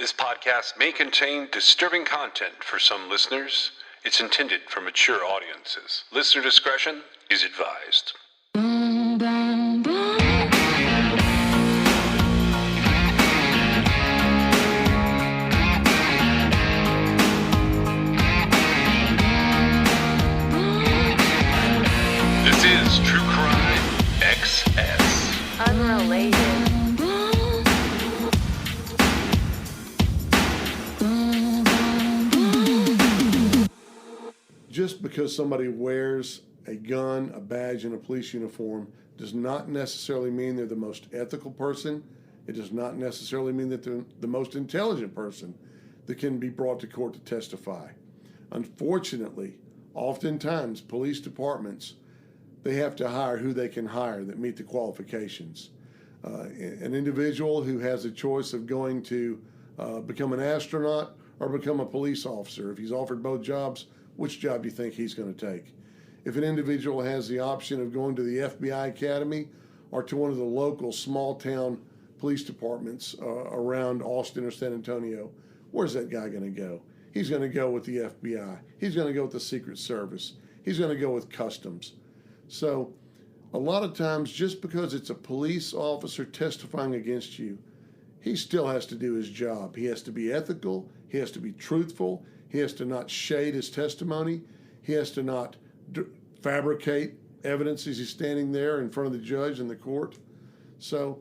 This podcast may contain disturbing content for some listeners. It's intended for mature audiences. Listener discretion is advised. This is True Crime XS. Unrelated. Just because somebody wears a gun, a badge, and a police uniform does not necessarily mean they're the most ethical person. It does not necessarily mean that they're the most intelligent person that can be brought to court to testify. Unfortunately, oftentimes police departments, they have to hire who they can hire that meet the qualifications. An individual who has a choice of going to become an astronaut or become a police officer, if he's offered both jobs, which job do you think he's going to take? If an individual has the option of going to the FBI Academy or to one of the local small town police departments around Austin or San Antonio, where's that guy going to go? He's going to go with the FBI. He's going to go with the Secret Service. He's going to go with Customs. So a lot of times, just because it's a police officer testifying against you, he still has to do his job. He has to be ethical. He has to be truthful. He has to not shade his testimony. He has to not fabricate evidence as he's standing there in front of the judge in the court. So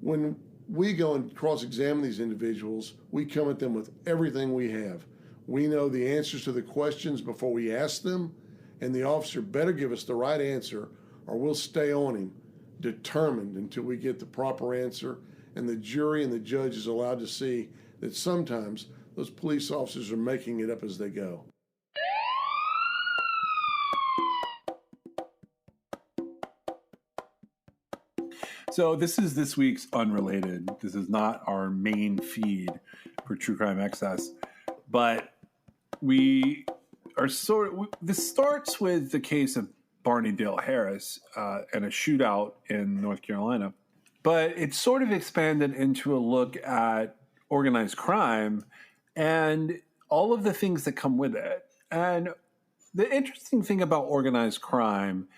when we go and cross-examine these individuals, we come at them with everything we have. We know the answers to the questions before we ask them, and the officer better give us the right answer or we'll stay on him, determined until we get the proper answer, and the jury and the judge is allowed to see that sometimes those police officers are making it up as they go. So this is this week's Unrelated. This is not our main feed for True Crime Excess, but we are this starts with the case of Barney Dale Harris and a shootout in North Carolina, but it's sort of expanded into a look at organized crime and all of the things that come with it. And the interesting thing about organized crime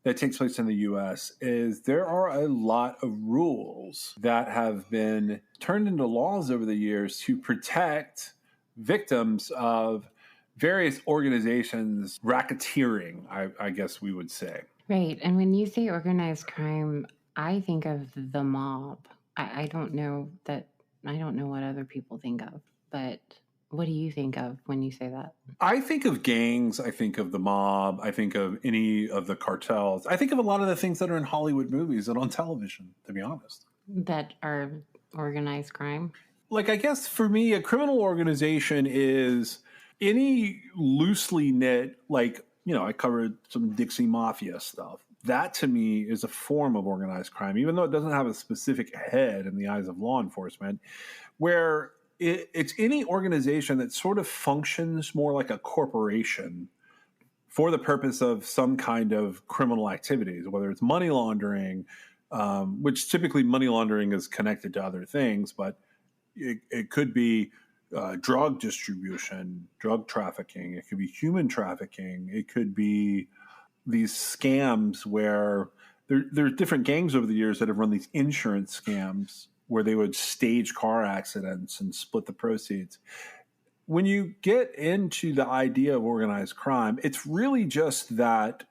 that takes place in the U.S. is there are a lot of rules that have been turned into laws over the years to protect victims of various organizations racketeering, I guess we would say. Right. And when you say organized crime, I think of the mob. I don't know what other people think of, but what do you think of when you say that? I think of gangs. I think of the mob. I think of any of the cartels. I think of a lot of the things that are in Hollywood movies and on television, to be honest. That are organized crime? Like, I guess for me, a criminal organization is any loosely knit, like, I covered some Dixie Mafia stuff. That to me is a form of organized crime, even though it doesn't have a specific head in the eyes of law enforcement, where it's any organization that sort of functions more like a corporation for the purpose of some kind of criminal activities, whether it's money laundering, which typically money laundering is connected to other things, but it could be drug distribution, drug trafficking. It could be human trafficking. It could be these scams where there's different gangs over the years that have run these insurance scams where they would stage car accidents and split the proceeds. When you get into the idea of organized crime, it's really just that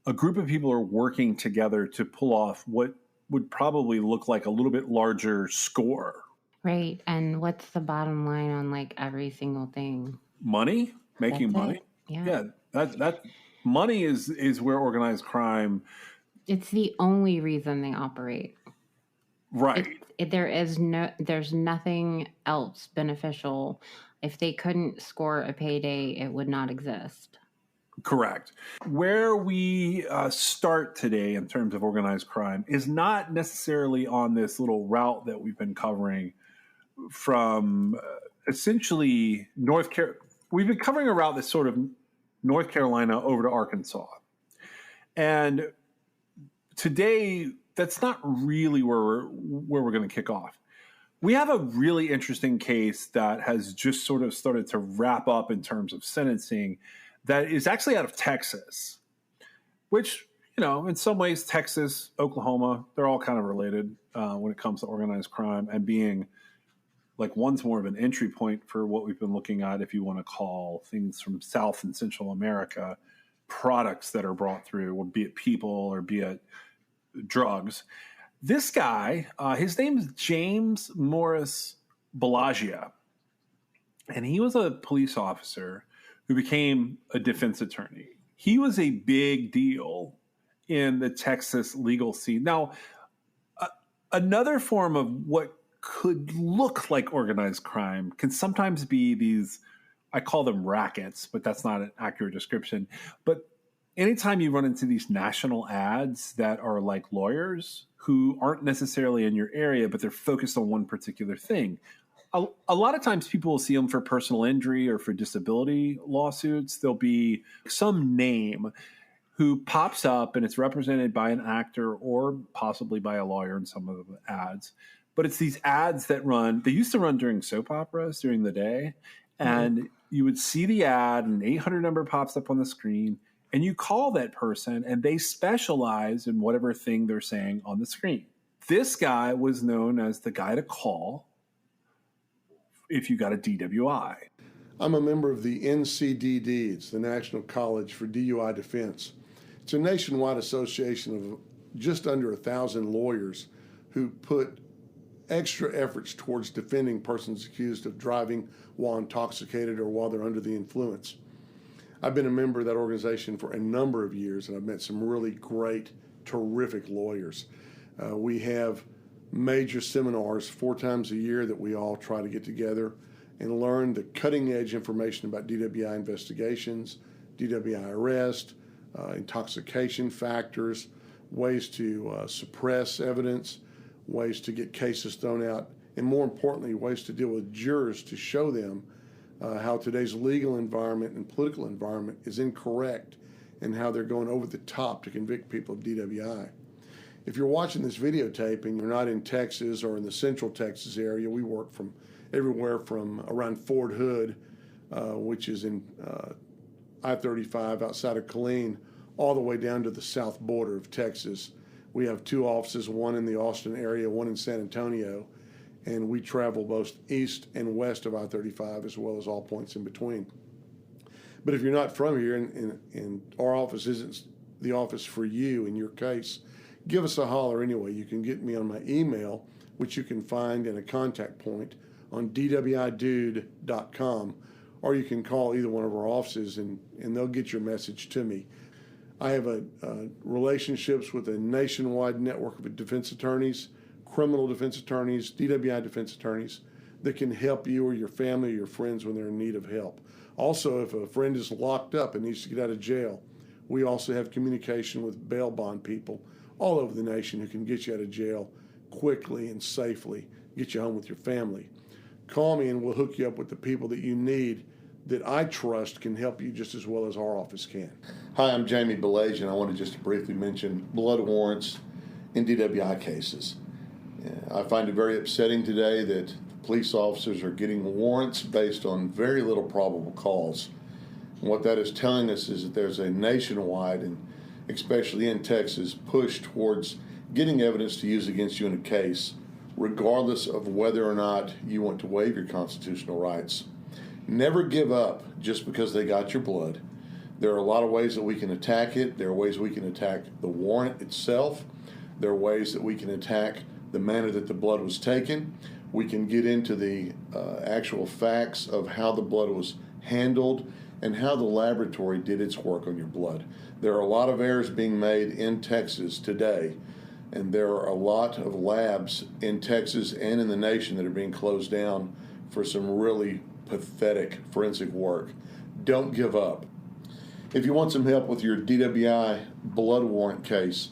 a group of people are working together to pull off what would probably look like a little bit larger score. Right. And what's the bottom line on like every single thing? Money, making money. Yeah. That money is where organized crime. It's the only reason they operate. Right. There's nothing else beneficial. If they couldn't score a payday, it would not exist. Correct. Where we start today in terms of organized crime is not necessarily on this little route that we've been covering from essentially North Carolina. We've been covering a route that's sort of North Carolina over to Arkansas. And today, that's not really where we're going to kick off. We have a really interesting case that has just sort of started to wrap up in terms of sentencing that is actually out of Texas, which, in some ways, Texas, Oklahoma, they're all kind of related when it comes to organized crime, and being like one's more of an entry point for what we've been looking at, if you want to call things from South and Central America products that are brought through, or be it people or be it drugs. This guy, his name is James Morris Balagia, and he was a police officer who became a defense attorney. He was a big deal in the Texas legal scene. Now, another form of what could look like organized crime can sometimes be these, I call them rackets, but that's not an accurate description. But anytime you run into these national ads that are like lawyers who aren't necessarily in your area, but they're focused on one particular thing, a lot of times people will see them for personal injury or for disability lawsuits. There'll be some name who pops up and it's represented by an actor or possibly by a lawyer in some of the ads. But it's these ads that they used to run during soap operas during the day. And you would see the ad, and an 800 number pops up on the screen, and you call that person, and they specialize in whatever thing they're saying on the screen. This guy was known as the guy to call if you got a DWI. I'm a member of the NCDD. It's the National College for DUI Defense. It's a nationwide association of just under 1,000 lawyers who put extra efforts towards defending persons accused of driving while intoxicated or while they're under the influence. I've been a member of that organization for a number of years, and I've met some really great, terrific lawyers. We have major seminars 4 times a year that we all try to get together and learn the cutting-edge information about DWI investigations, DWI arrest, intoxication factors, ways to suppress evidence, ways to get cases thrown out, and more importantly, ways to deal with jurors to show them how today's legal environment and political environment is incorrect and how they're going over the top to convict people of DWI. If you're watching this videotape and you're not in Texas or in the central Texas area, we work from everywhere from around Fort Hood, which is in I-35 outside of Killeen, all the way down to the south border of Texas. We have 2 offices, one in the Austin area, one in San Antonio, and we travel both east and west of I-35 as well as all points in between. But if you're not from here and our office isn't the office for you in your case, give us a holler anyway. You can get me on my email, which you can find in a contact point on dwidude.com, or you can call either one of our offices and they'll get your message to me. I have relationships with a nationwide network of defense attorneys, criminal defense attorneys, DWI defense attorneys that can help you or your family or your friends when they're in need of help. Also, if a friend is locked up and needs to get out of jail, we also have communication with bail bond people all over the nation who can get you out of jail quickly and safely, get you home with your family. Call me and we'll hook you up with the people that you need that I trust can help you just as well as our office can. Hi, I'm Jamie Balagia, and I want to just briefly mention blood warrants in DWI cases. I find it very upsetting today that police officers are getting warrants based on very little probable cause. And what that is telling us is that there's a nationwide, and especially in Texas, push towards getting evidence to use against you in a case, regardless of whether or not you want to waive your constitutional rights. Never give up just because they got your blood. There are a lot of ways that we can attack it. There are ways we can attack the warrant itself. There are ways that we can attack the manner that the blood was taken. We can get into the actual facts of how the blood was handled and how the laboratory did its work on your blood. There are a lot of errors being made in Texas today, and there are a lot of labs in Texas and in the nation that are being closed down for some really pathetic forensic work. Don't give up. If you want some help with your DWI blood warrant case,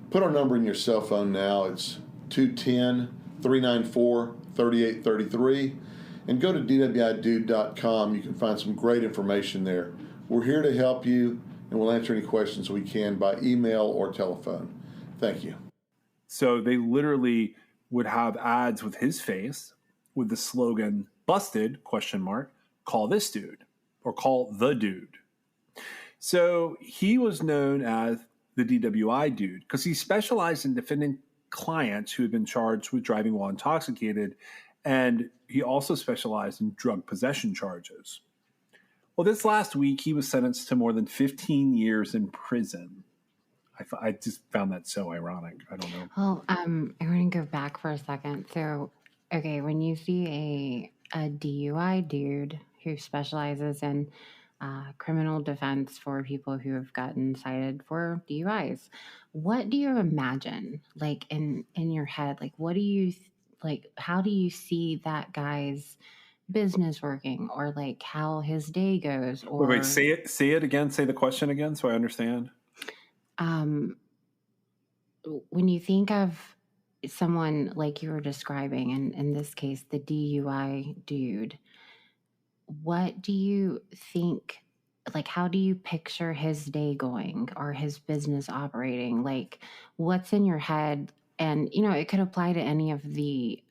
put our number in your cell phone now. It's 210-394-3833. And go to dwidude.com. You can find some great information there. We're here to help you, and we'll answer any questions we can by email or telephone. Thank you. So they literally would have ads with his face with the slogan "Busted?" ? Call this dude or call the dude. So he was known as the DWI dude because he specialized in defending clients who had been charged with driving while intoxicated, and he also specialized in drug possession charges. Well, this last week, he was sentenced to more than 15 years in prison. I just found that so ironic. I don't know. Well, I want to go back for a second. So, okay, when you see a DUI dude who specializes in criminal defense for people who have gotten cited for DUIs, what do you imagine, like in your head? Like, what do you like? How do you see that guy's business working, or like how his day goes? Or wait, say it again. Say the question again, so I understand. When you think of someone like you were describing, and in this case, the DUI dude, what do you think, like, how do you picture his day going or his business operating? Like, what's in your head? And, it could apply to any of the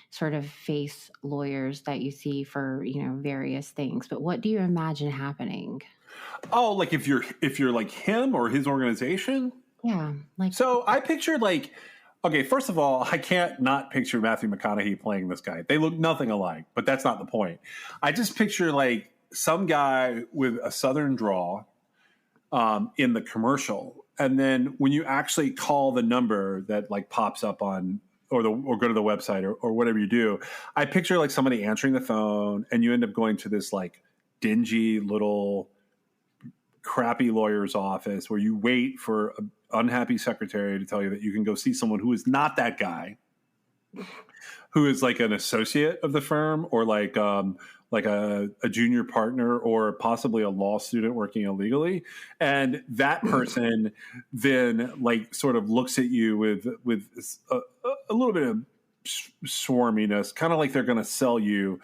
sort of face lawyers that you see for, various things. But what do you imagine happening? Oh, like if you're like him or his organization? Yeah. Like, so I pictured okay, first of all, I can't not picture Matthew McConaughey playing this guy. They look nothing alike, but that's not the point. I just picture some guy with a Southern drawl in the commercial. And then when you actually call the number that pops up on or go to the website or whatever you do, I picture somebody answering the phone and you end up going to this dingy little crappy lawyer's office where you wait for an unhappy secretary to tell you that you can go see someone who is not that guy, who is an associate of the firm or a junior partner or possibly a law student working illegally. And that person then sort of looks at you with a little bit of swarminess, kind of like they're going to sell you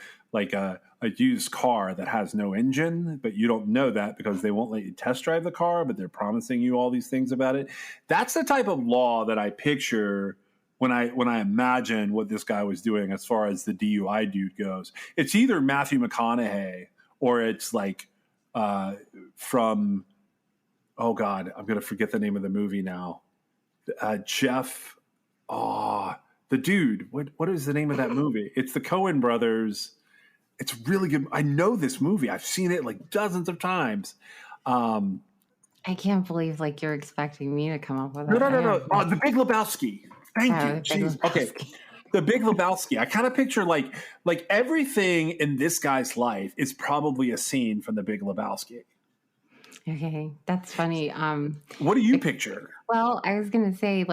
a used car that has no engine, but you don't know that because they won't let you test drive the car, but they're promising you all these things about it. That's the type of law that I picture when I imagine what this guy was doing as far as the DUI dude goes. It's either Matthew McConaughey or it's from, oh God, I'm going to forget the name of the movie now. Jeff, the dude, what is the name of that movie? It's the Coen brothers. It's really good. I know this movie. I've seen it dozens of times. I can't believe you're expecting me to come up with that. No. The Big Lebowski. Thank you. Okay. The Big Lebowski. I kind of picture everything in this guy's life is probably a scene from The Big Lebowski. Okay, that's funny. What do you picture? Well, I was gonna say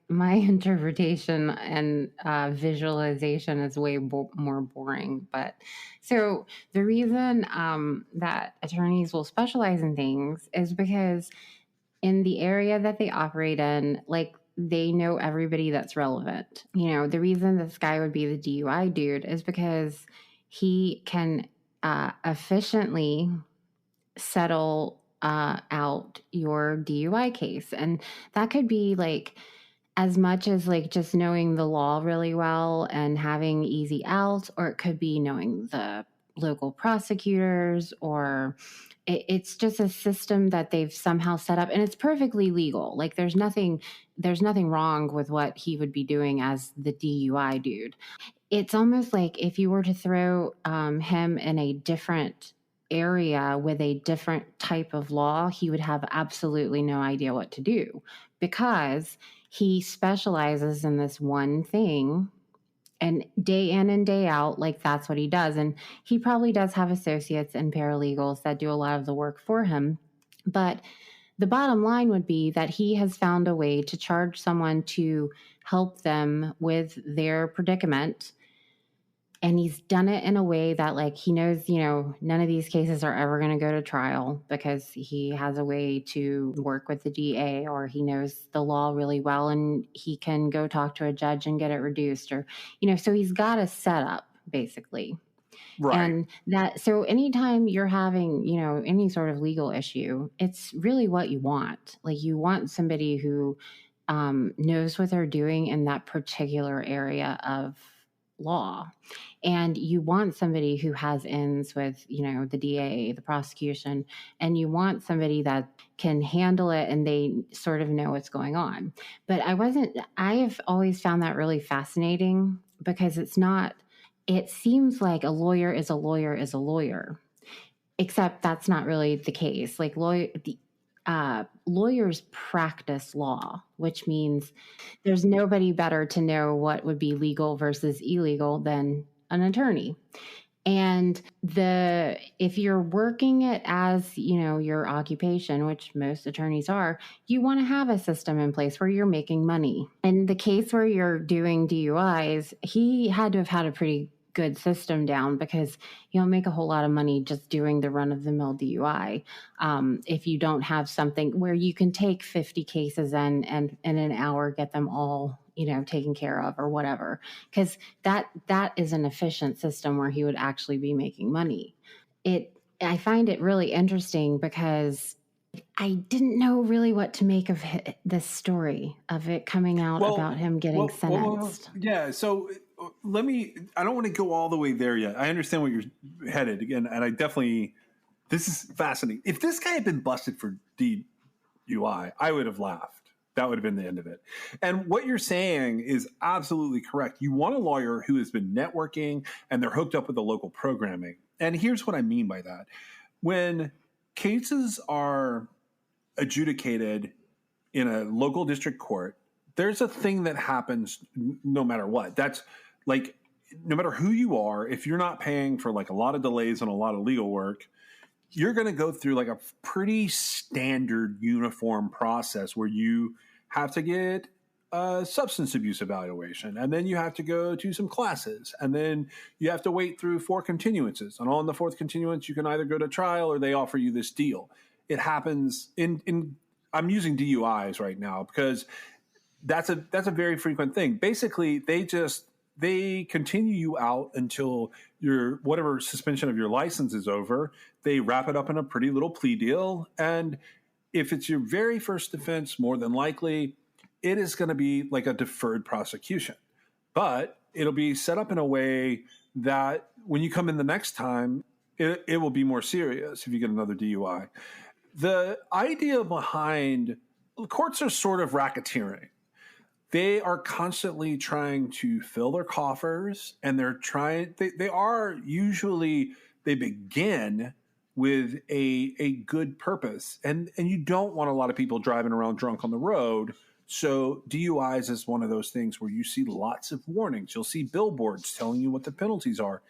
my interpretation and visualization is way more boring. But so the reason that attorneys will specialize in things is because in the area that they operate in, they know everybody that's relevant. The reason this guy would be the DUI dude is because he can efficiently settle out your DUI case. And that could be as much as just knowing the law really well and having easy outs, or it could be knowing the local prosecutors, or it's just a system that they've somehow set up, and it's perfectly legal. There's nothing wrong with what he would be doing as the DUI dude. It's almost like if you were to throw him in a different area with a different type of law, he would have absolutely no idea what to do because he specializes in this one thing, and day in and day out, that's what he does. And he probably does have associates and paralegals that do a lot of the work for him. But the bottom line would be that he has found a way to charge someone to help them with their predicament. And he's done it in a way that he knows, none of these cases are ever going to go to trial because he has a way to work with the DA, or he knows the law really well and he can go talk to a judge and get it reduced, or, so he's got a setup basically. Right. And so anytime you're having, any sort of legal issue, it's really what you want. You want somebody who knows what they're doing in that particular area of law. And you want somebody who has ins with, the DA, the prosecution, and you want somebody that can handle it and they sort of know what's going on. But I have always found that really fascinating because it seems like a lawyer is a lawyer is a lawyer, except that's not really the case. Like lawyers practice law, which means there's nobody better to know what would be legal versus illegal than an attorney. And if you're working it as, your occupation, which most attorneys are, you want to have a system in place where you're making money. In the case where you're doing DUIs, he had to have had a pretty good system down because you don't make a whole lot of money just doing the run-of-the-mill DUI. If you don't have something where you can take 50 cases and in an hour get them all taken care of or whatever, because that is an efficient system where he would actually be making money. I find it really interesting because I didn't know really what to make of this story of it coming out about him getting sentenced. So I don't want to go all the way there yet. I understand where you're headed again. And this is fascinating. If this guy had been busted for DUI, I would have laughed. That would have been the end of it. And what you're saying is absolutely correct. You want a lawyer who has been networking and they're hooked up with the local programming. And here's what I mean by that. When cases are adjudicated in a local district court, there's a thing that happens no matter what. That's like, no matter who you are, if you're not paying for like a lot of delays and a lot of legal work, you're going to go through like a pretty standard uniform process where you have to get a substance abuse evaluation, and then you have to go to some classes, and then you have to wait through 4 continuances. And on the 4th continuance, you can either go to trial or they offer you this deal. It happens I'm using DUIs right now because that's a very frequent thing. Basically, they continue you out until your whatever suspension of your license is over. They wrap it up in a pretty little plea deal. And if it's your very first offense, more than likely, it is going to be like a deferred prosecution. But it'll be set up in a way that when you come in the next time, it will be more serious if you get another DUI. The idea behind courts are sort of racketeering. They are constantly trying to fill their coffers, and they begin with a good purpose. And you don't want a lot of people driving around drunk on the road. So DUIs is one of those things where you see lots of warnings. You'll see billboards telling you what the penalties are.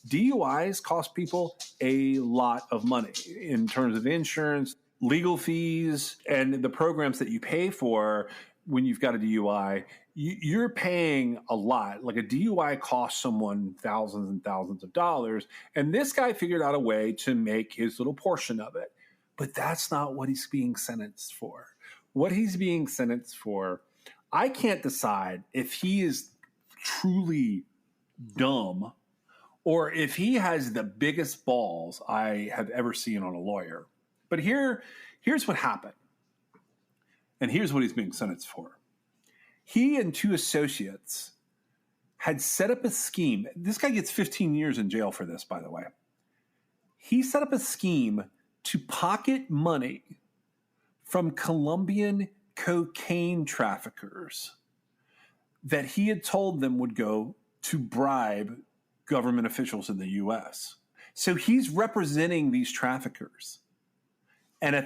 DUIs cost people a lot of money in terms of insurance, legal fees, and the programs that you pay for. When you've got a DUI, you're paying a lot. Like a DUI costs someone thousands and thousands of dollars. And this guy figured out a way to make his little portion of it. But that's not what he's being sentenced for. What he's being sentenced for, I can't decide if he is truly dumb or if he has the biggest balls I have ever seen on a lawyer. But here's what happened. And here's what he's being sentenced for. He and 2 associates had set up a scheme. This guy gets 15 years in jail for this, by the way. He set up a scheme to pocket money from Colombian cocaine traffickers that he had told them would go to bribe government officials in the U.S. So he's representing these traffickers. And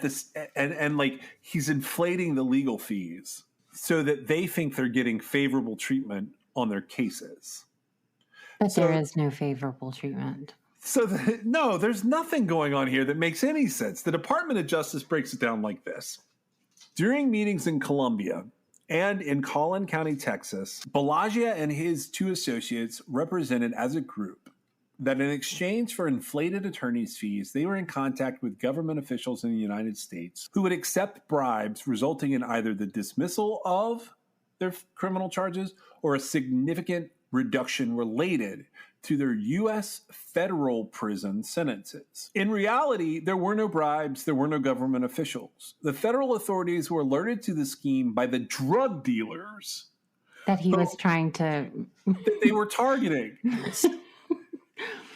he's inflating the legal fees so that they think they're getting favorable treatment on their cases. But there is no favorable treatment. No, there's nothing going on here that makes any sense. The Department of Justice breaks it down like this. During meetings in Colombia and in Collin County, Texas, Balagia and his 2 associates represented as a group that in exchange for inflated attorney's fees, they were in contact with government officials in the United States who would accept bribes resulting in either the dismissal of their criminal charges or a significant reduction related to their U.S. federal prison sentences. In reality, there were no bribes, there were no government officials. The federal authorities were alerted to the scheme by the drug dealers that he was trying to... that they were targeting.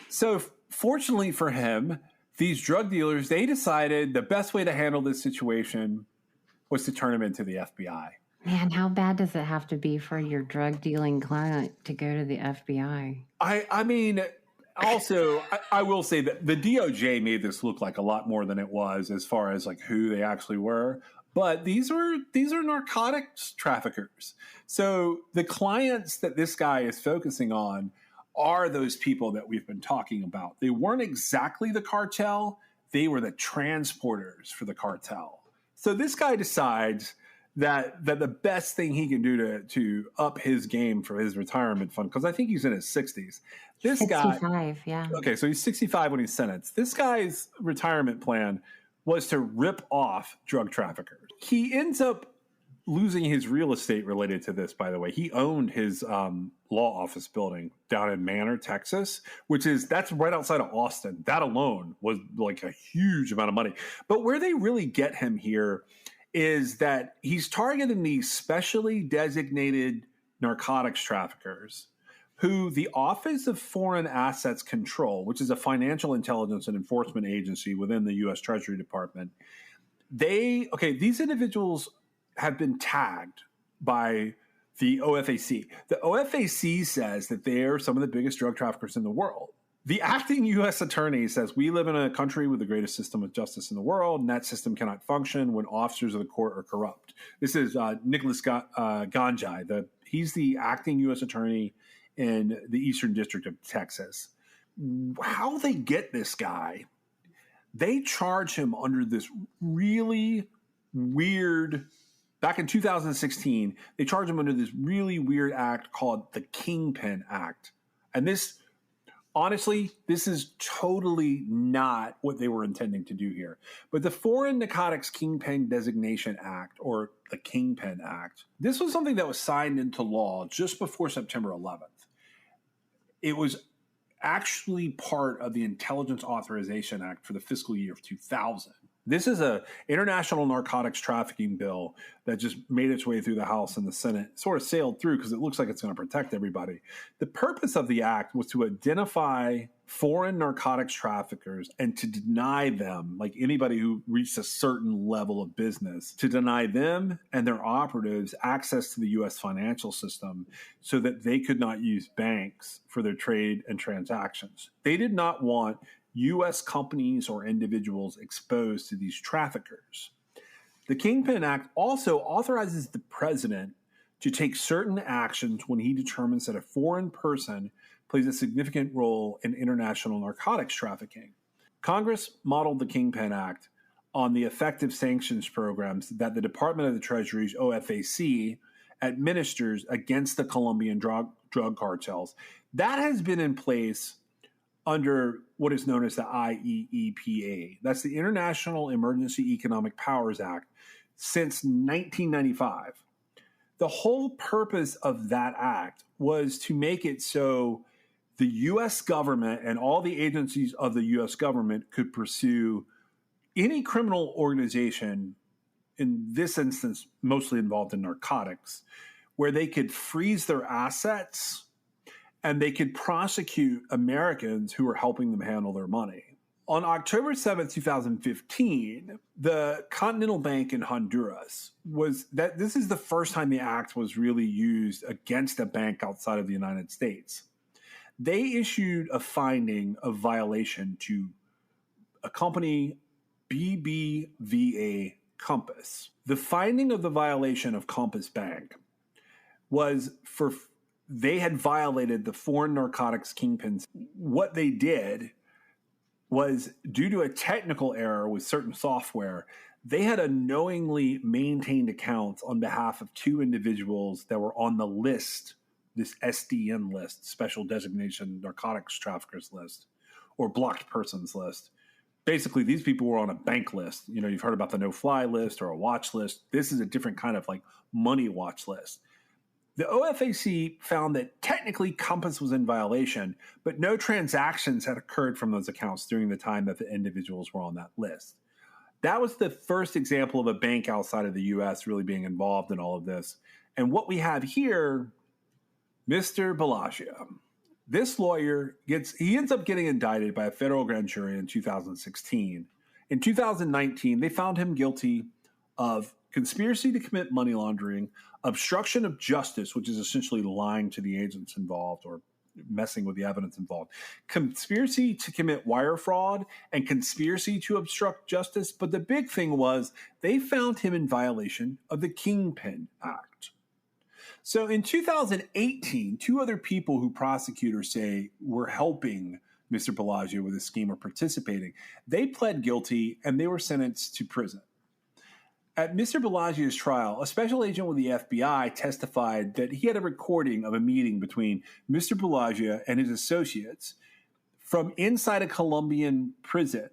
So fortunately for him, these drug dealers, they decided the best way to handle this situation was to turn him into the FBI. Man, how bad does it have to be for your drug dealing client to go to the FBI? I mean, also, I will say that the DOJ made this look like a lot more than it was as far as like who they actually were. But these are narcotics traffickers. So the clients that this guy is focusing on are those people that we've been talking about. They weren't exactly the cartel. They were the transporters for the cartel. So this guy decides that the best thing he can do to up his game for his retirement fund, because I think he's in his 60s. This 65, guy, yeah. Okay, so he's 65 when he's sentenced. This guy's retirement plan was to rip off drug traffickers. He ends up losing his real estate related to this, by the way. He owned his law office building down in Manor, Texas, that's right outside of Austin. That alone was like a huge amount of money. But where they really get him here is that he's targeting these specially designated narcotics traffickers who the Office of Foreign Assets Control, which is a financial intelligence and enforcement agency within the U.S. Treasury Department, these individuals have been tagged by the OFAC. The OFAC says that they are some of the biggest drug traffickers in the world. The acting U.S. attorney says we live in a country with the greatest system of justice in the world, and that system cannot function when officers of the court are corrupt. This is Nicholas Ganjai. He's the acting U.S. attorney in the Eastern District of Texas. How they get this guy, they charge him under this really weird... Back in 2016, they charged him under this really weird act called the Kingpin Act. And this is totally not what they were intending to do here. But the Foreign Narcotics Kingpin Designation Act, or the Kingpin Act, this was something that was signed into law just before September 11th. It was actually part of the Intelligence Authorization Act for the fiscal year of 2000. This is an international narcotics trafficking bill that just made its way through the House and the Senate, sort of sailed through because it looks like it's going to protect everybody. The purpose of the act was to identify foreign narcotics traffickers and to deny them, like anybody who reached a certain level of business, to deny them and their operatives access to the U.S. financial system so that they could not use banks for their trade and transactions. They did not want U.S. companies or individuals exposed to these traffickers. The Kingpin Act also authorizes the president to take certain actions when he determines that a foreign person plays a significant role in international narcotics trafficking. Congress modeled the Kingpin Act on the effective sanctions programs that the Department of the Treasury's OFAC administers against the Colombian drug cartels. That has been in place under what is known as the IEEPA. That's the International Emergency Economic Powers Act since 1995. The whole purpose of that act was to make it so the U.S. government and all the agencies of the U.S. government could pursue any criminal organization, in this instance mostly involved in narcotics, where they could freeze their assets and they could prosecute Americans who were helping them handle their money. On October 7th, 2015, the Continental Bank in Honduras this is the first time the act was really used against a bank outside of the United States. They issued a finding of violation to a company, BBVA Compass. The finding of the violation of Compass Bank was they had violated the foreign narcotics kingpins. What they did was, due to a technical error with certain software, they had unknowingly maintained accounts on behalf of two individuals that were on the list, this SDN list, Special Designation Narcotics Traffickers list, or Blocked Persons list. Basically, these people were on a bank list. You know, you've heard about the no-fly list or a watch list. This is a different kind of like money watch list. The OFAC found that technically Compass was in violation, but no transactions had occurred from those accounts during the time that the individuals were on that list. That was the first example of a bank outside of the U.S. really being involved in all of this. And what we have here, Mr. Bellagio. This lawyer ends up getting indicted by a federal grand jury in 2016. In 2019, they found him guilty of conspiracy to commit money laundering, obstruction of justice, which is essentially lying to the agents involved or messing with the evidence involved, conspiracy to commit wire fraud, and conspiracy to obstruct justice. But the big thing was they found him in violation of the Kingpin Act. So in 2018, two other people who prosecutors say were helping Mr. Bellagio with his scheme or participating, they pled guilty and they were sentenced to prison. At Mr. Bellagio's trial, a special agent with the FBI testified that he had a recording of a meeting between Mr. Bellagio and his associates from inside a Colombian prison.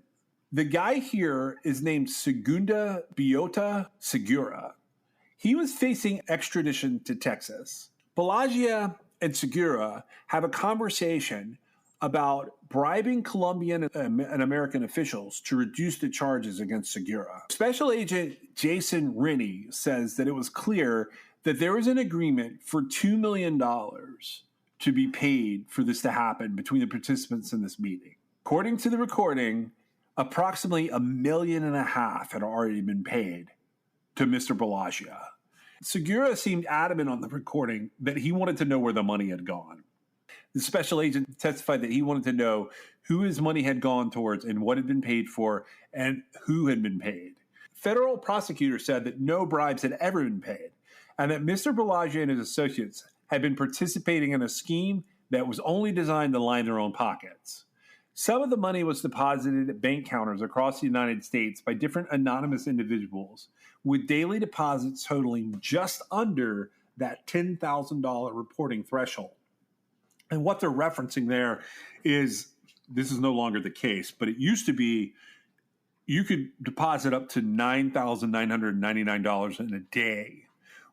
The guy here is named Segunda Biota Segura. He was facing extradition to Texas. Bellagio and Segura have a conversation about bribing Colombian and American officials to reduce the charges against Segura. Special Agent Jason Rennie says that it was clear that there was an agreement for $2 million to be paid for this to happen between the participants in this meeting. According to the recording, approximately $1.5 million had already been paid to Mr. Bellagio. Segura seemed adamant on the recording that he wanted to know where the money had gone. The special agent testified that he wanted to know who his money had gone towards and what had been paid for and who had been paid. Federal prosecutors said that no bribes had ever been paid and that Mr. Bellagio and his associates had been participating in a scheme that was only designed to line their own pockets. Some of the money was deposited at bank counters across the United States by different anonymous individuals, with daily deposits totaling just under that $10,000 reporting threshold. And what they're referencing there is, this is no longer the case, but it used to be you could deposit up to $9,999 in a day,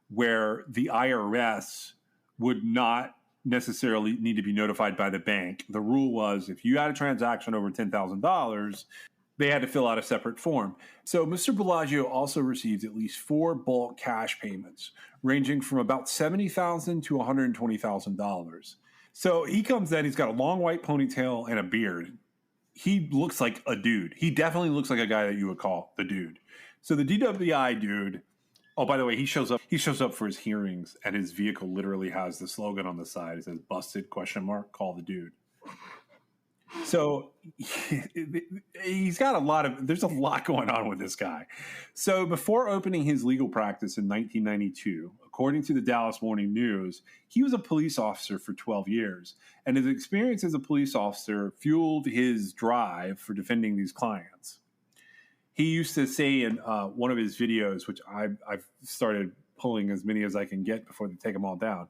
where the IRS would not necessarily need to be notified by the bank. The rule was if you had a transaction over $10,000, they had to fill out a separate form. So Mr. Bellagio also received at least 4 bulk cash payments, ranging from about $70,000 to $120,000. So he comes in, he's got a long white ponytail and a beard. He looks like a dude. He definitely looks like a guy that you would call the dude. So the DWI dude, oh, by the way, he shows up for his hearings, and his vehicle literally has the slogan on the side. It says, "Busted, ? Call the dude." So he's got there's a lot going on with this guy. So before opening his legal practice in 1992, according to the Dallas Morning News, he was a police officer for 12 years. And his experience as a police officer fueled his drive for defending these clients. He used to say in one of his videos, which I've started pulling as many as I can get before they take them all down,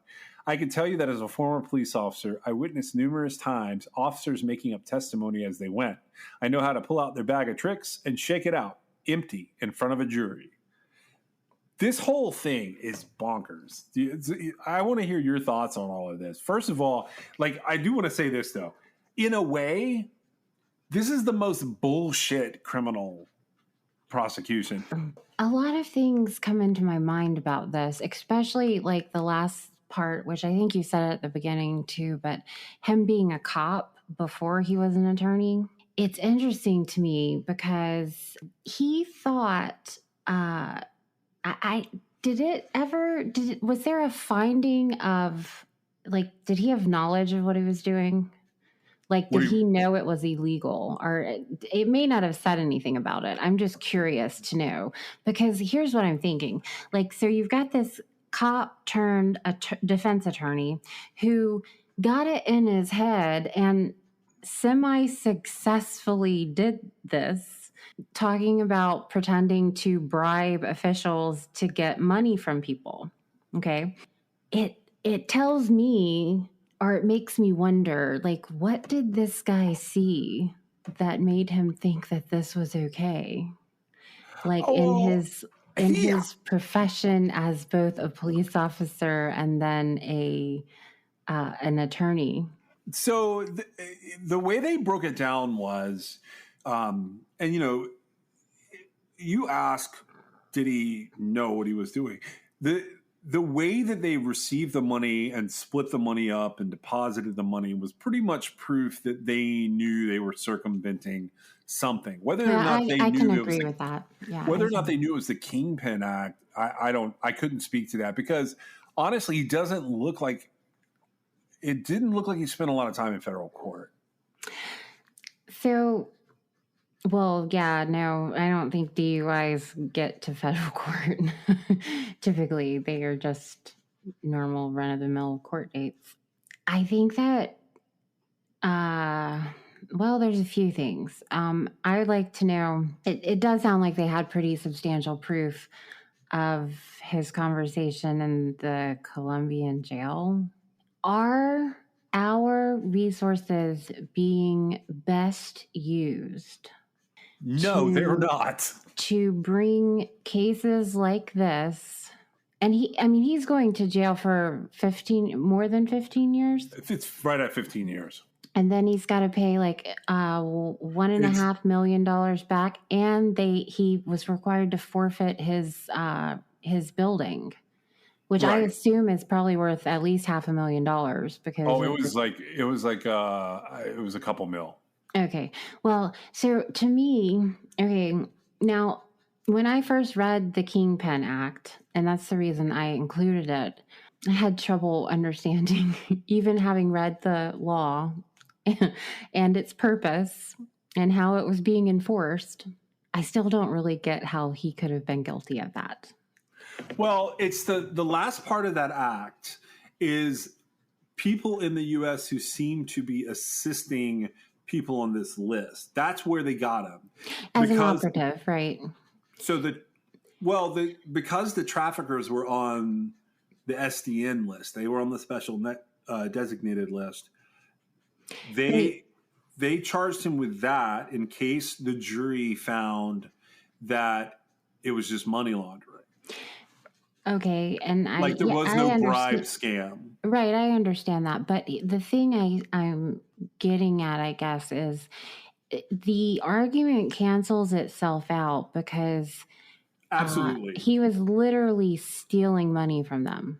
"I can tell you that as a former police officer, I witnessed numerous times officers making up testimony as they went. I know how to pull out their bag of tricks and shake it out, empty, in front of a jury." This whole thing is bonkers. I want to hear your thoughts on all of this. First of all, I do want to say this, though. In a way, this is the most bullshit criminal prosecution. A lot of things come into my mind about this, especially the last part, which I think you said at the beginning too, but him being a cop before he was an attorney. It's interesting to me because he thought, was there a finding of, did he have knowledge of what he was doing? Did he know it was illegal? Or it may not have said anything about it. I'm just curious to know, because here's what I'm thinking. So you've got this cop turned defense attorney who got it in his head and semi-successfully did this, talking about pretending to bribe officials to get money from people. Okay. It tells me, or it makes me wonder, what did this guy see that made him think that this was okay? In his in his profession as both a police officer and then an attorney. So the way they broke it down was, and you ask, did he know what he was doing? The way that they received the money and split the money up and deposited the money was pretty much proof that they knew they were circumventing something. Whether or not I can agree with that. Yeah, whether or not they knew it was the Kingpin Act, I couldn't speak to that, because honestly, it didn't look like he spent a lot of time in federal court. So, well, yeah, no, I don't think DUIs get to federal court. Typically, they are just normal run-of-the-mill court dates. I think that, well, there's a few things. I would like to know, it does sound like they had pretty substantial proof of his conversation in the Colombian jail. Are our resources being best used? No, they're not. To bring cases like this, and he's going to jail for more than 15 years. It's right at 15 years. And then he's got to pay like $1.5 million back, and he was required to forfeit his building, which I assume is probably worth at least $500,000 because it was a couple mil. Okay. Well, so to me, now when I first read the Kingpin Act, and that's the reason I included it, I had trouble understanding, even having read the law and its purpose and how it was being enforced. I still don't really get how he could have been guilty of that. Well, it's the last part of that act is people in the U.S. who seem to be assisting people on this list. That's where they got him. As an operative, right? So because the traffickers were on the SDN list, they were on the special designated list. They charged him with that in case the jury found that it was just money laundering. Okay, and there was no bribe scam. Right, I understand that. But the thing I'm getting at, I guess, is the argument cancels itself out because absolutely he was literally stealing money from them.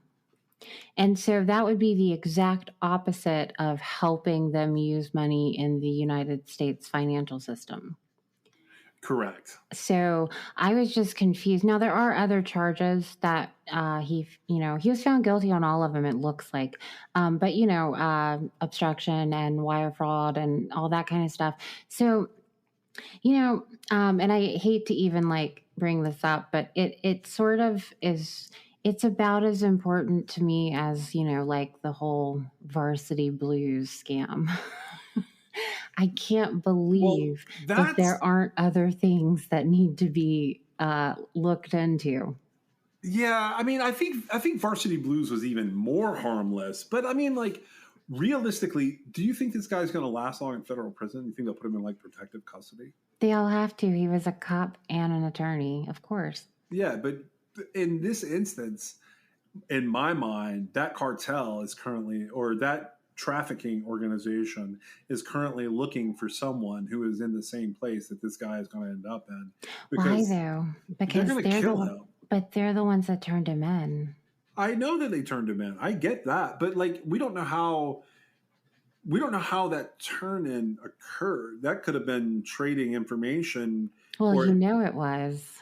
And so that would be the exact opposite of helping them use money in the United States financial system. Correct. So I was just confused. Now there are other charges that he was found guilty on all of them. It looks like, but obstruction and wire fraud and all that kind of stuff. So, and I hate to even bring this up, but it sort of is. It's about as important to me as the whole Varsity Blues scam. I can't believe that there aren't other things that need to be looked into. Yeah, I think Varsity Blues was even more harmless. But realistically, do you think this guy's going to last long in federal prison? You think they'll put him in protective custody? They all have to. He was a cop and an attorney, of course. Yeah, but in this instance, in my mind, that cartel is currently, or that trafficking organization is currently looking for someone who is in the same place that this guy is going to end up in. Why though? Because they're going to kill him. But they're the ones that turned him in. I know that they turned him in. I get that, but we don't know how that turn in occurred. That could have been trading information. Well, it was.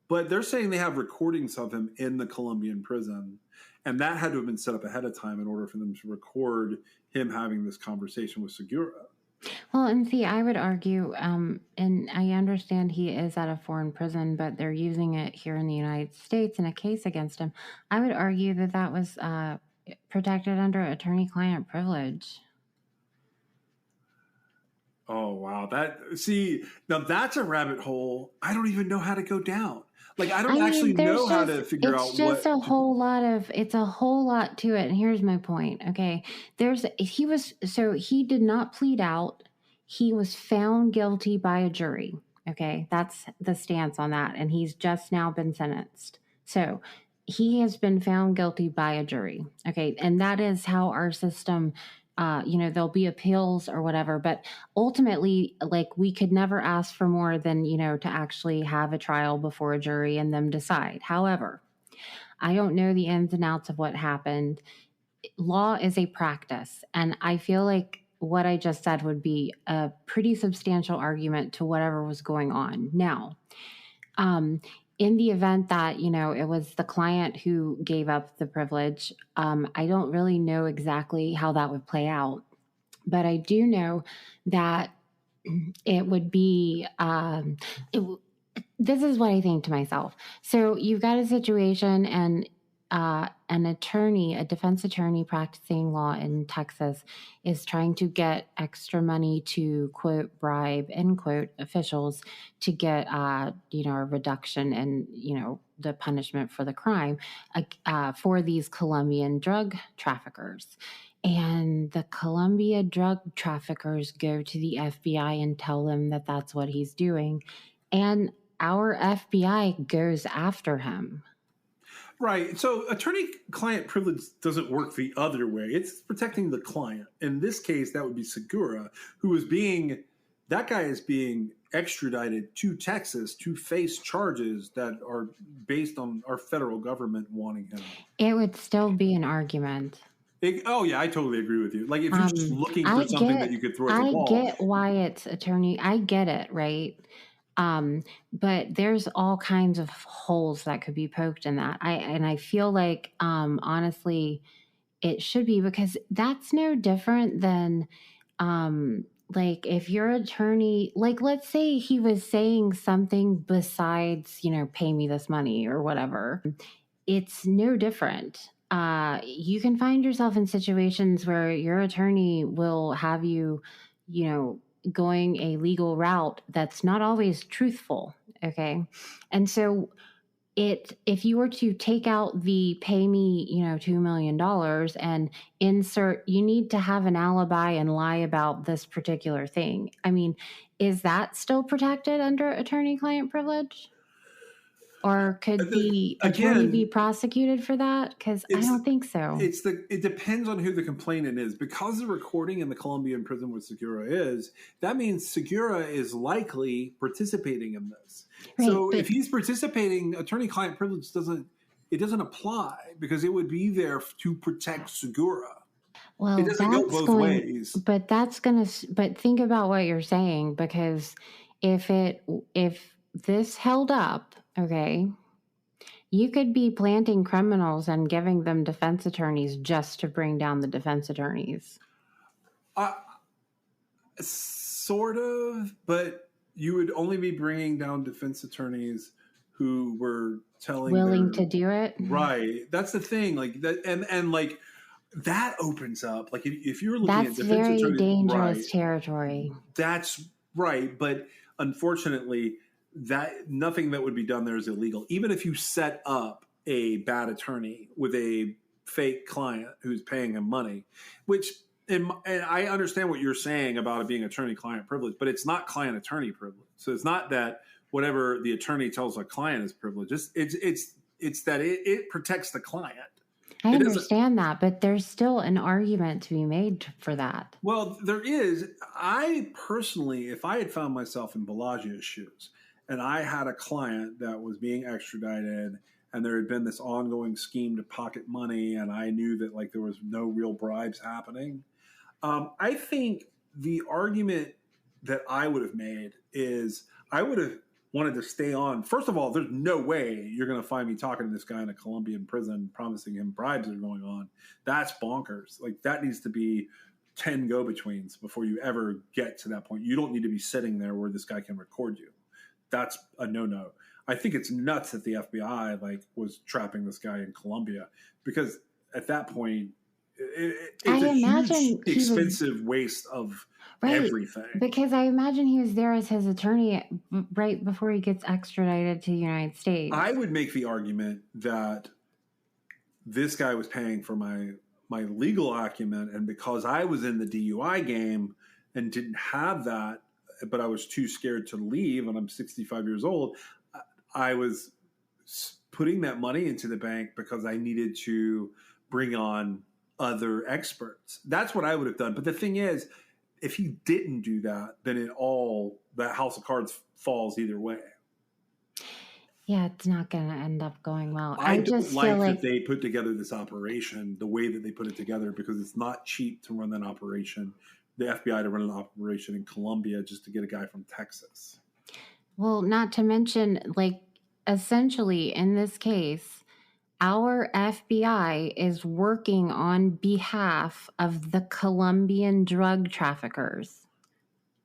But they're saying they have recordings of him in the Colombian prison. And that had to have been set up ahead of time in order for them to record him having this conversation with Segura. Well, and see, I would argue, and I understand he is at a foreign prison, but they're using it here in the United States in a case against him. I would argue that was protected under attorney-client privilege. Oh, wow. Now that's a rabbit hole I don't even know how to go down. I don't actually know how to figure out what. It's just a whole lot to it. And here's my point. Okay. He did not plead out. He was found guilty by a jury. Okay, that's the stance on that. And he's just now been sentenced. So he has been found guilty by a jury. Okay, and that is how our system, there'll be appeals or whatever. But ultimately, like, we could never ask for more than, to actually have a trial before a jury and them decide. However, I don't know the ins and outs of what happened. Law is a practice. And I feel like what I just said would be a pretty substantial argument to whatever was going on. Now, in the event that, it was the client who gave up the privilege, I don't really know exactly how that would play out. But I do know that it would be, this is what I think to myself. So you've got a situation, and an attorney, a defense attorney practicing law in Texas, is trying to get extra money to, quote, bribe, end quote, officials to get, a reduction in, the punishment for the crime for these Colombian drug traffickers. And the Colombia drug traffickers go to the FBI and tell them that that's what he's doing. And our FBI goes after him. Right. So attorney-client privilege doesn't work the other way. It's protecting the client. In this case, that would be Segura, that guy is being extradited to Texas to face charges that are based on our federal government wanting him. It would still be an argument. I totally agree with you. Like, if you're just looking for something that you could throw at the wall. I get why it's attorney. I get it, right? But there's all kinds of holes that could be poked in that. I feel like, honestly, it should be, because that's no different than, like, if your attorney, like, let's say he was saying something besides, pay me this money or whatever. It's no different. You can find yourself in situations where your attorney will have you, going a legal route that's not always truthful. Okay. And so if you were to take out the pay me, $2 million and insert, you need to have an alibi and lie about this particular thing. I mean, is that still protected under attorney-client privilege? Or could the attorney be prosecuted for that? Because I don't think so. It depends on who the complainant is. Because the recording in the Colombian prison with Segura is, that means Segura is likely participating in this. Right, so if he's participating, attorney-client privilege doesn't apply, because it would be there to protect Segura. Well, it doesn't go both ways. But but think about what you're saying, because if this held up, okay, you could be planting criminals and giving them defense attorneys just to bring down the defense attorneys. Sort of, but you would only be bringing down defense attorneys who were willing to do it. Right. That's the thing. Like that, and like that opens up. Like if you're looking at defense attorneys, that's very dangerous right, territory. That's right, but unfortunately, that nothing that would be done there is illegal. Even if you set up a bad attorney with a fake client who's paying him money, and I understand what you're saying about it being attorney-client privilege, but it's not client-attorney privilege. So it's not that whatever the attorney tells a client is privilege. It's that it protects the client. I understand that, but there's still an argument to be made for that. Well, there is. I personally, if I had found myself in Bellagio's shoes, and I had a client that was being extradited, and there had been this ongoing scheme to pocket money, and I knew that like there was no real bribes happening, I think the argument that I would have made is I would have wanted to stay on. First of all, there's no way you're going to find me talking to this guy in a Colombian prison promising him bribes are going on. That's bonkers. Like that needs to be 10 go-betweens before you ever get to that point. You don't need to be sitting there where this guy can record you. That's a no-no. I think it's nuts that the FBI was trapping this guy in Colombia, because at that point, it's a huge, expensive waste of everything. Because I imagine he was there as his attorney right before he gets extradited to the United States. I would make the argument that this guy was paying for my legal acumen, and because I was in the DUI game and didn't have that but I was too scared to leave, and I'm 65 years old. I was putting that money into the bank because I needed to bring on other experts. That's what I would have done. But the thing is, if he didn't do that, then that house of cards falls either way. Yeah, it's not going to end up going well. I don't just like feel that they put together this operation the way that they put it together, because it's not cheap to run that operation, the FBI to run an operation in Colombia just to get a guy from Texas. Well, not to mention, like, essentially in this case, our FBI is working on behalf of the Colombian drug traffickers.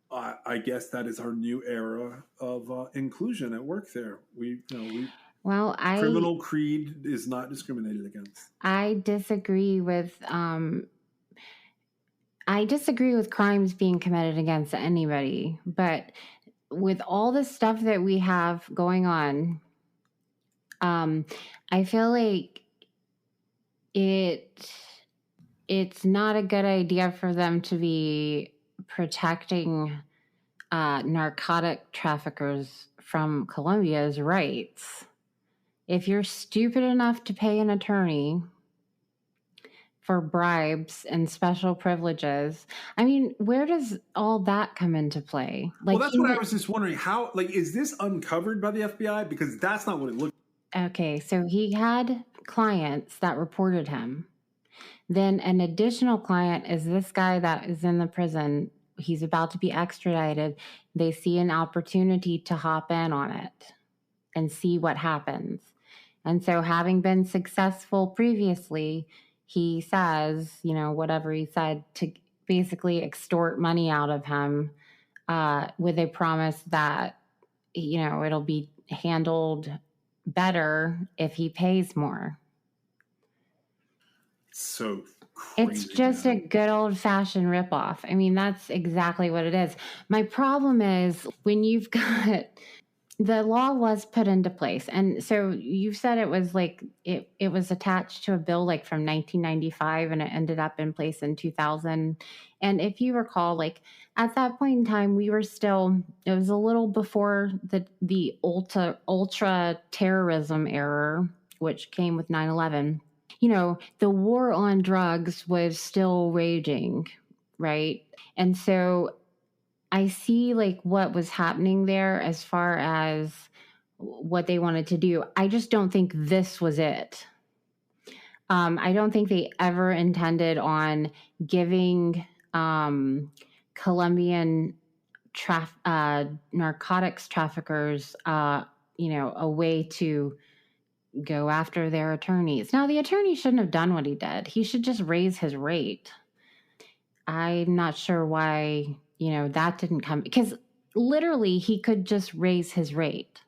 I guess that is our new era of inclusion at work there. Criminal creed is not discriminated against. I disagree with crimes being committed against anybody, but with all the stuff that we have going on, I feel like it's not a good idea for them to be protecting narcotic traffickers from Colombia's rights. If you're stupid enough to pay an attorney for bribes and special privileges, I mean, where does all that come into play? Well, that's what I was just wondering. How, is this uncovered by the FBI? Because that's not what it looked like. Okay, so he had clients that reported him. Then an additional client is this guy that is in the prison. He's about to be extradited. They see an opportunity to hop in on it and see what happens. And so, having been successful previously, he says, whatever he said, to basically extort money out of him with a promise that, it'll be handled better if he pays more. So crazy. It's just a good old-fashioned ripoff. I mean, that's exactly what it is. My problem is when you've got the law was put into place. And so you said it was like it was attached to a bill like from 1995 and it ended up in place in 2000. And if you recall, like at that point in time, it was a little before the ultra terrorism era, which came with 9/11. The war on drugs was still raging, right? And so I see like what was happening there as far as what they wanted to do. I just don't think this was it. I don't think they ever intended on giving Colombian narcotics traffickers, a way to go after their attorneys. Now, the attorney shouldn't have done what he did. He should just raise his rate. I'm not sure why, that didn't come, because literally he could just raise his rate.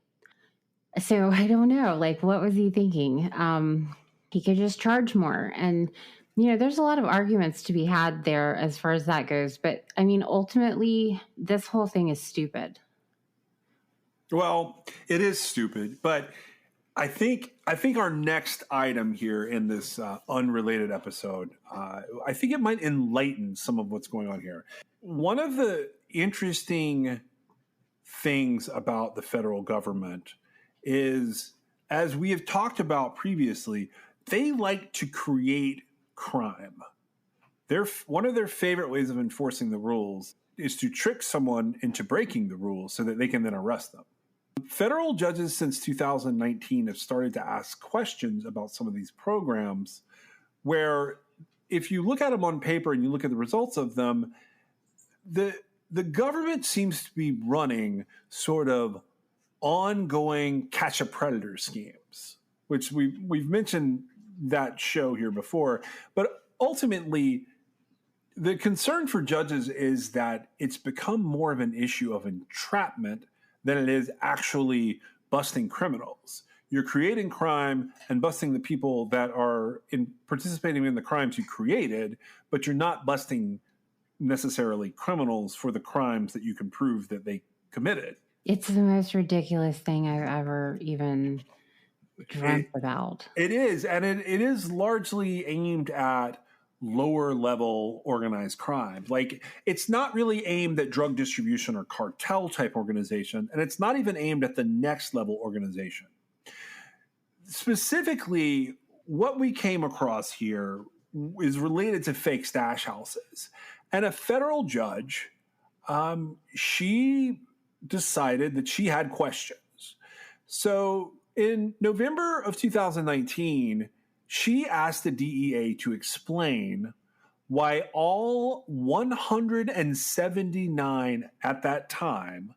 So I don't know, like, what was he thinking? He could just charge more. And, there's a lot of arguments to be had there as far as that goes. But I mean, ultimately, this whole thing is stupid. Well, it is stupid, but I think our next item here in this unrelated episode, I think it might enlighten some of what's going on here. One of the interesting things about the federal government is, as we have talked about previously, they like to create crime. One of their favorite ways of enforcing the rules is to trick someone into breaking the rules so that they can then arrest them. Federal judges since 2019 have started to ask questions about some of these programs where, if you look at them on paper and you look at the results of them, the government seems to be running sort of ongoing catch a predator schemes, which we've mentioned that show here before. But ultimately, the concern for judges is that it's become more of an issue of entrapment than it is actually busting criminals. You're creating crime and busting the people that are participating in the crimes you created, but you're not busting necessarily criminals for the crimes that you can prove that they committed. It's the most ridiculous thing I've ever even dreamt about. It is, and it is largely aimed at lower level organized crime. Like, it's not really aimed at drug distribution or cartel type organization, and it's not even aimed at the next level organization. Specifically, what we came across here is related to fake stash houses. And a federal judge, she decided that she had questions. So in November of 2019, she asked the DEA to explain why all 179 at that time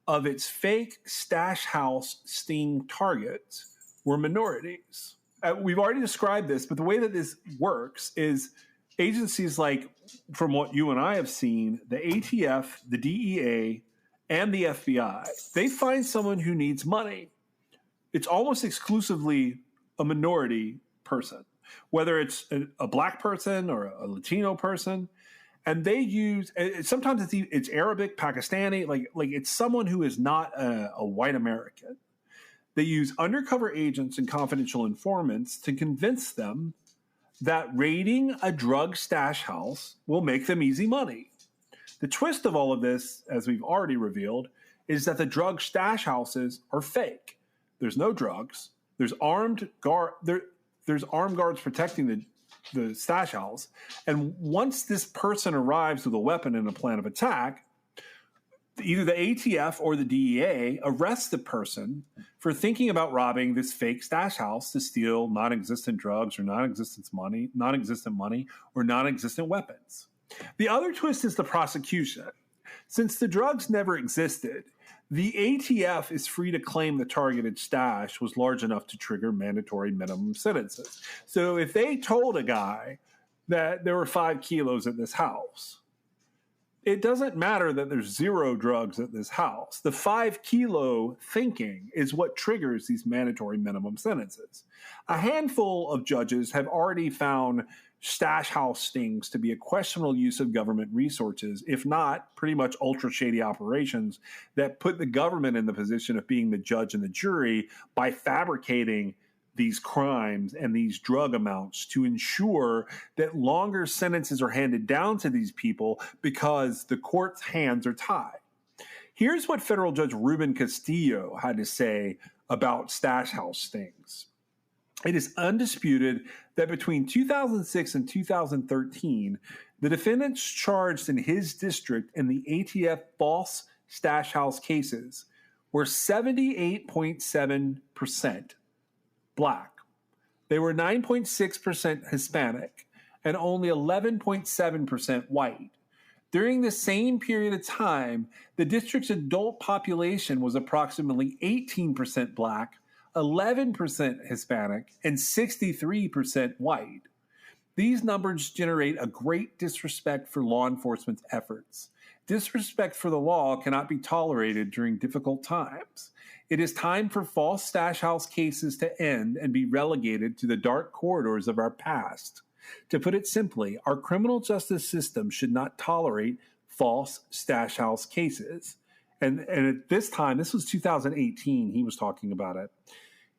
of its fake stash house sting targets were minorities. We've already described this, but the way that this works is agencies like, from what you and I have seen, the ATF, the DEA, and the FBI, they find someone who needs money. It's almost exclusively a minority person, whether it's a black person or a Latino person. And they use, sometimes it's Arabic, Pakistani, like it's someone who is not a white American. They use undercover agents and confidential informants to convince them that raiding a drug stash house will make them easy money. The twist of all of this, as we've already revealed, is that the drug stash houses are fake. There's no drugs. There's armed guards protecting the stash house. And once this person arrives with a weapon and a plan of attack, either the ATF or the DEA arrests the person for thinking about robbing this fake stash house to steal non-existent drugs or non-existent money or non-existent weapons. The other twist is the prosecution. Since the drugs never existed, the ATF is free to claim the targeted stash was large enough to trigger mandatory minimum sentences. So if they told a guy that there were 5 kilos at this house, it doesn't matter that there's 0 drugs at this house. The 5 kilo thinking is what triggers these mandatory minimum sentences. A handful of judges have already found stash house stings to be a questionable use of government resources, if not pretty much ultra shady operations that put the government in the position of being the judge and the jury by fabricating these crimes and these drug amounts to ensure that longer sentences are handed down to these people because the court's hands are tied. Here's what Federal Judge Ruben Castillo had to say about stash house stings. It is undisputed that between 2006 and 2013, the defendants charged in his district in the ATF false stash house cases were 78.7% Black. They were 9.6% Hispanic and only 11.7% white. During the same period of time, the district's adult population was approximately 18% Black, 11% Hispanic, and 63% white. These numbers generate a great disrespect for law enforcement's efforts. Disrespect for the law cannot be tolerated during difficult times. It is time for false stash house cases to end and be relegated to the dark corridors of our past. To put it simply, our criminal justice system should not tolerate false stash house cases. And at this time, this was 2018, he was talking about it.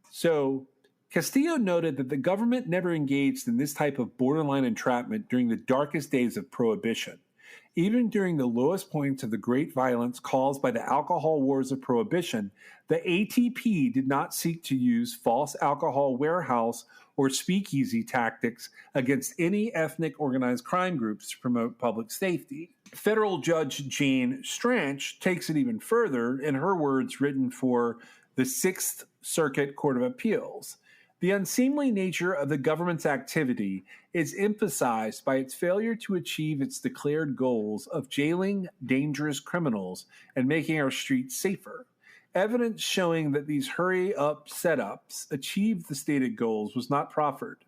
So Castillo noted that the government never engaged in this type of borderline entrapment during the darkest days of Prohibition. Even during the lowest points of the great violence caused by the alcohol wars of Prohibition, the ATP did not seek to use false alcohol warehouse or speakeasy tactics against any ethnic organized crime groups to promote public safety. Federal Judge Jane Stranch takes it even further in her words written for the Sixth Circuit Court of Appeals. The unseemly nature of the government's activity is emphasized by its failure to achieve its declared goals of jailing dangerous criminals and making our streets safer. Evidence showing that these hurry-up setups achieved the stated goals was not proffered.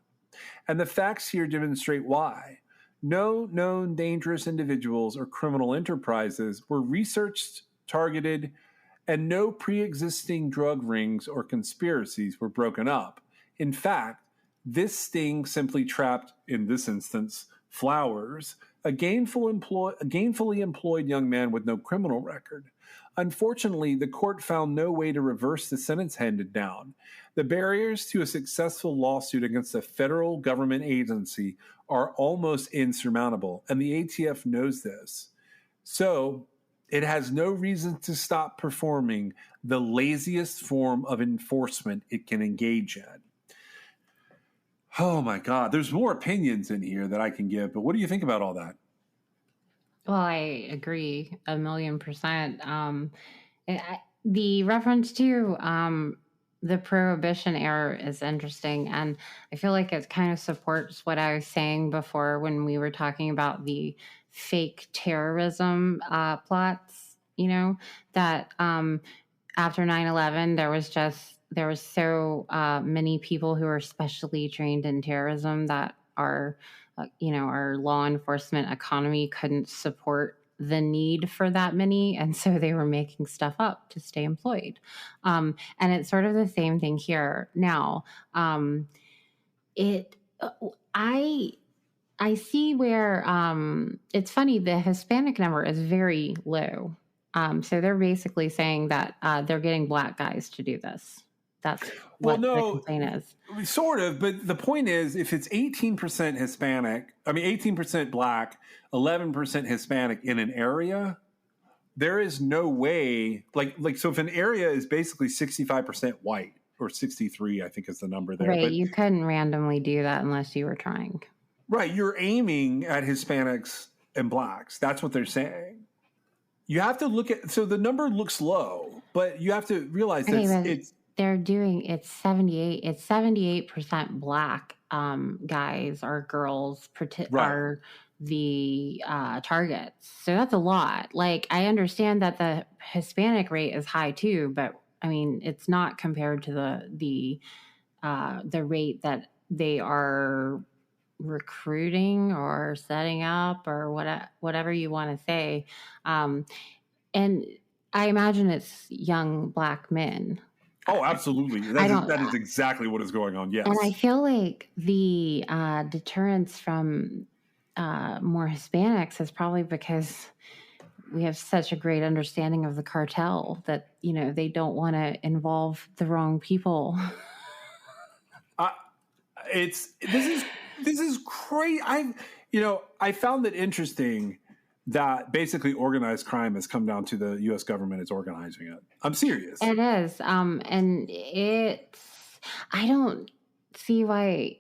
And the facts here demonstrate why. No known dangerous individuals or criminal enterprises were researched, targeted, and no pre-existing drug rings or conspiracies were broken up. In fact, this sting simply trapped, in this instance, flowers a gainfully employed young man with no criminal record. Unfortunately, the court found no way to reverse the sentence handed down. The barriers to a successful lawsuit against a federal government agency are almost insurmountable, and the ATF knows this. So, it has no reason to stop performing the laziest form of enforcement it can engage in. Oh my God, there's more opinions in here that I can give, but what do you think about all that? Well, I agree 1,000,000%. The reference to the Prohibition era is interesting, and I feel like it kind of supports what I was saying before when we were talking about the fake terrorism plots. That after 9/11, there was so many people who are specially trained in terrorism that our law enforcement economy couldn't support the need for that many, and so they were making stuff up to stay employed. And it's sort of the same thing here now. I see where it's funny. The Hispanic number is very low. So they're basically saying that they're getting black guys to do this. That's what the complaint is. Sort of, but the point is, if it's 18% Hispanic, 18% black, 11% Hispanic in an area, there is no way, so if an area is basically 65% white, or 63, I think is the number there. Right, but you couldn't randomly do that unless you were trying. Right, you're aiming at Hispanics and blacks. That's what they're saying. You have to look at, so the number looks low, but you have to realize that it's 78% black guys or girls are the targets. So that's a lot. Like, I understand that the Hispanic rate is high too, but I mean, it's not compared to the rate that they are recruiting or setting up or whatever you want to say. And I imagine it's young black men. Oh, absolutely. That is exactly what is going on. Yes. And I feel like the deterrence from more Hispanics is probably because we have such a great understanding of the cartel that, they don't want to involve the wrong people. This is crazy. I found it interesting that basically organized crime has come down to the U.S. government is organizing it. I'm serious. It is. And I don't see why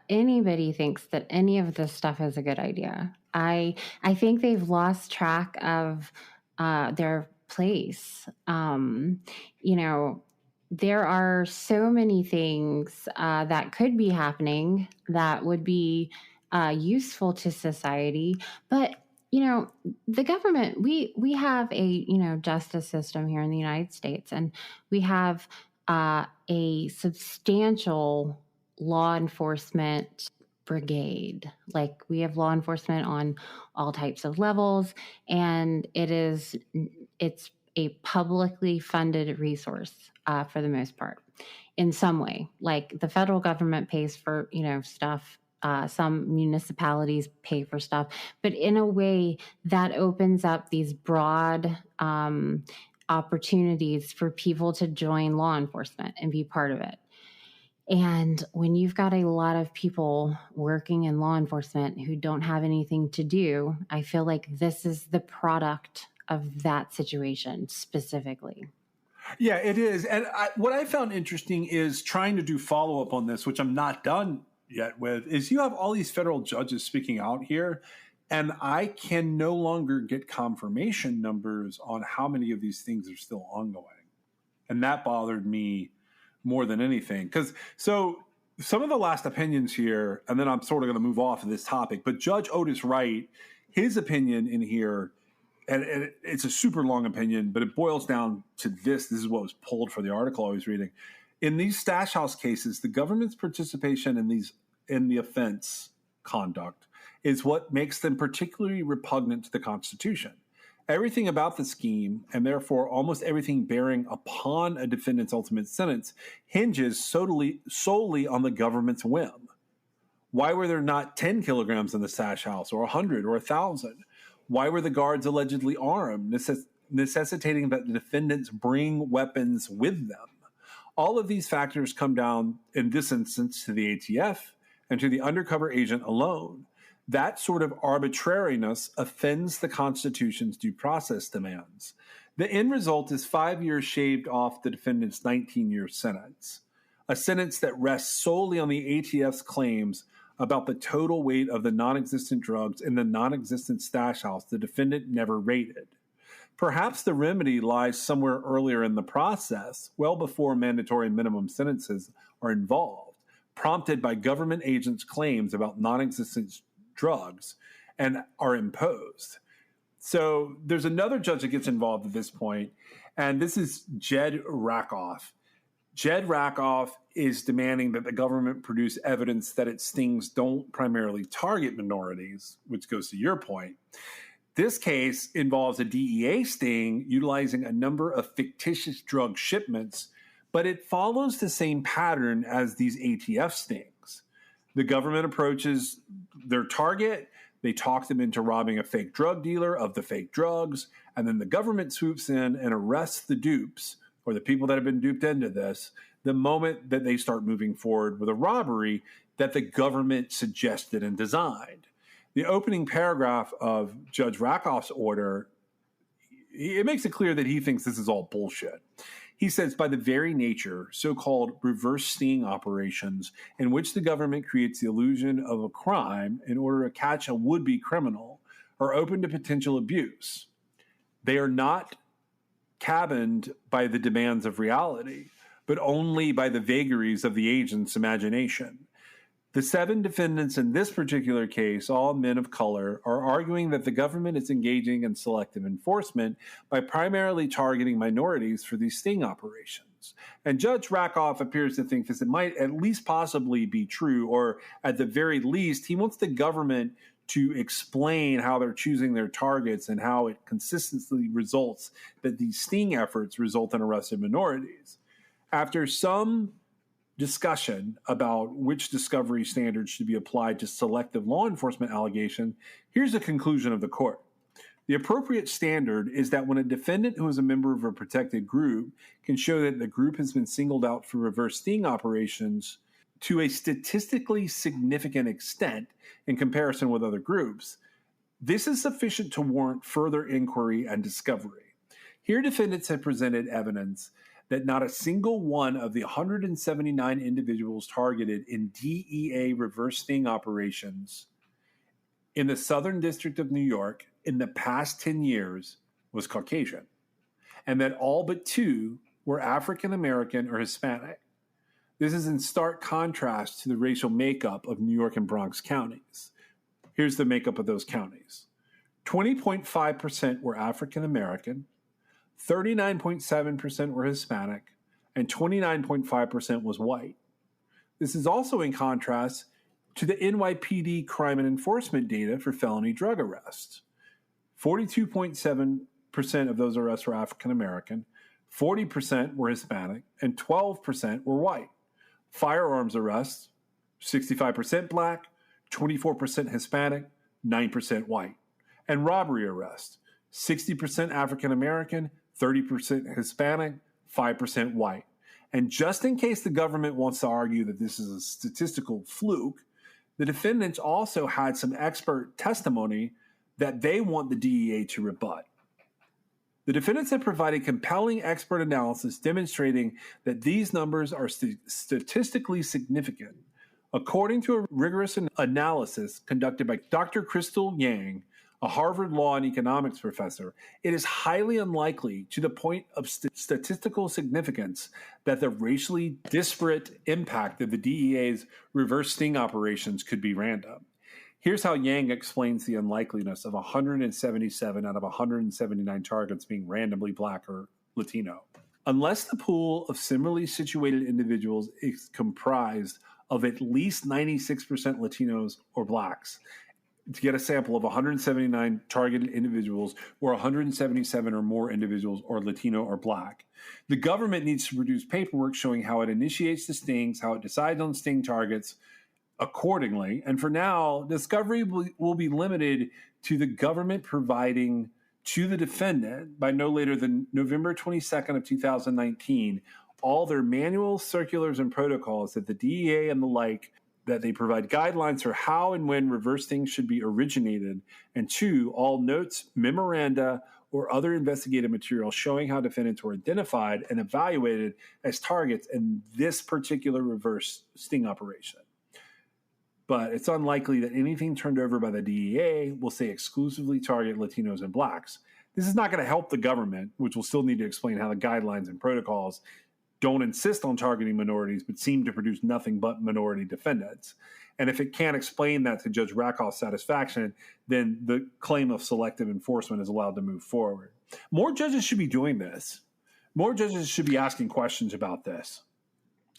anybody thinks that any of this stuff is a good idea. I think they've lost track of their place. There are so many things that could be happening that would be useful to society, but the government, we have a, justice system here in the United States, and we have a substantial law enforcement brigade. Like, we have law enforcement on all types of levels, and it's a publicly funded resource for the most part in some way. Like, the federal government pays for, stuff. Some municipalities pay for stuff, but in a way that opens up these broad opportunities for people to join law enforcement and be part of it. And when you've got a lot of people working in law enforcement who don't have anything to do, I feel like this is the product of that situation specifically. Yeah, it is. And what I found interesting is trying to do follow-up on this, which I'm not done yet with, is you have all these federal judges speaking out here, and I can no longer get confirmation numbers on how many of these things are still ongoing. And that bothered me more than anything. So some of the last opinions here, and then I'm sort of going to move off of this topic, but Judge Otis Wright, his opinion in here, and it's a super long opinion, but it boils down to this. This is what was pulled for the article I was reading. In these stash house cases, the government's participation in the offense conduct is what makes them particularly repugnant to the Constitution. Everything about the scheme, and therefore almost everything bearing upon a defendant's ultimate sentence, hinges solely on the government's whim. Why were there not 10 kilograms in the stash house, or 100 or 1,000? Why were the guards allegedly armed, necessitating that the defendants bring weapons with them? All of these factors come down, in this instance, to the ATF and to the undercover agent alone. That sort of arbitrariness offends the Constitution's due process demands. The end result is 5 years shaved off the defendant's 19-year sentence, a sentence that rests solely on the ATF's claims about the total weight of the non-existent drugs in the non-existent stash house the defendant never raided. Perhaps the remedy lies somewhere earlier in the process, well before mandatory minimum sentences are involved, prompted by government agents' claims about non-existent drugs and are imposed. So there's another judge that gets involved at this point, and this is Jed Rakoff. Jed Rakoff is demanding that the government produce evidence that its stings don't primarily target minorities, which goes to your point. This case involves a DEA sting utilizing a number of fictitious drug shipments, but it follows the same pattern as these ATF stings. The government approaches their target, they talk them into robbing a fake drug dealer of the fake drugs, and then the government swoops in and arrests the dupes, or the people that have been duped into this, the moment that they start moving forward with a robbery that the government suggested and designed. The opening paragraph of Judge Rakoff's order, it makes it clear that he thinks this is all bullshit. He says, by the very nature, so-called reverse sting operations in which the government creates the illusion of a crime in order to catch a would-be criminal are open to potential abuse. They are not cabined by the demands of reality, but only by the vagaries of the agent's imagination. The 7 defendants in this particular case, all men of color, are arguing that the government is engaging in selective enforcement by primarily targeting minorities for these sting operations. And Judge Rakoff appears to think this might at least possibly be true, or at the very least, he wants the government to explain how they're choosing their targets and how it consistently results that these sting efforts result in arrested minorities. After some discussion about which discovery standards should be applied to selective law enforcement allegation, here's the conclusion of the court. The appropriate standard is that when a defendant who is a member of a protected group can show that the group has been singled out for reverse sting operations to a statistically significant extent in comparison with other groups, this is sufficient to warrant further inquiry and discovery. Here, defendants have presented evidence that not a single one of the 179 individuals targeted in DEA reverse sting operations in the Southern District of New York in the past 10 years was Caucasian, and that all but 2 were African American or Hispanic. This is in stark contrast to the racial makeup of New York and Bronx counties. Here's the makeup of those counties. 20.5% were African American, 39.7% were Hispanic, and 29.5% was white. This is also in contrast to the NYPD crime and enforcement data for felony drug arrests. 42.7% of those arrests were African American, 40% were Hispanic, and 12% were white. Firearms arrests, 65% black, 24% Hispanic, 9% white. And robbery arrests, 60% African American, 30% Hispanic, 5% white. And just in case the government wants to argue that this is a statistical fluke, the defendants also had some expert testimony that they want the DEA to rebut. The defendants have provided compelling expert analysis demonstrating that these numbers are statistically significant. According to a rigorous analysis conducted by Dr. Crystal Yang, a Harvard Law and Economics professor, it is highly unlikely to the point of statistical significance that the racially disparate impact of the DEA's reverse sting operations could be random. Here's how Yang explains the unlikeliness of 177 out of 179 targets being randomly black or Latino. Unless the pool of similarly situated individuals is comprised of at least 96% Latinos or blacks, to get a sample of 179 targeted individuals or 177 or more individuals or Latino or black, the government needs to produce paperwork showing how it initiates the stings, how it decides on sting targets, accordingly. And for now, discovery will be limited to the government providing to the defendant by no later than November 22nd of 2019 all their manuals, circulars, and protocols that the DEA and the like, that they provide guidelines for how and when reverse things should be originated, and 2, all notes, memoranda, or other investigative material showing how defendants were identified and evaluated as targets in this particular reverse sting operation. But it's unlikely that anything turned over by the DEA will say exclusively target Latinos and blacks. This is not going to help the government, which will still need to explain how the guidelines and protocols don't insist on targeting minorities, but seem to produce nothing but minority defendants. And if it can't explain that to Judge Rakoff's satisfaction, then the claim of selective enforcement is allowed to move forward. More judges should be doing this. More judges should be asking questions about this.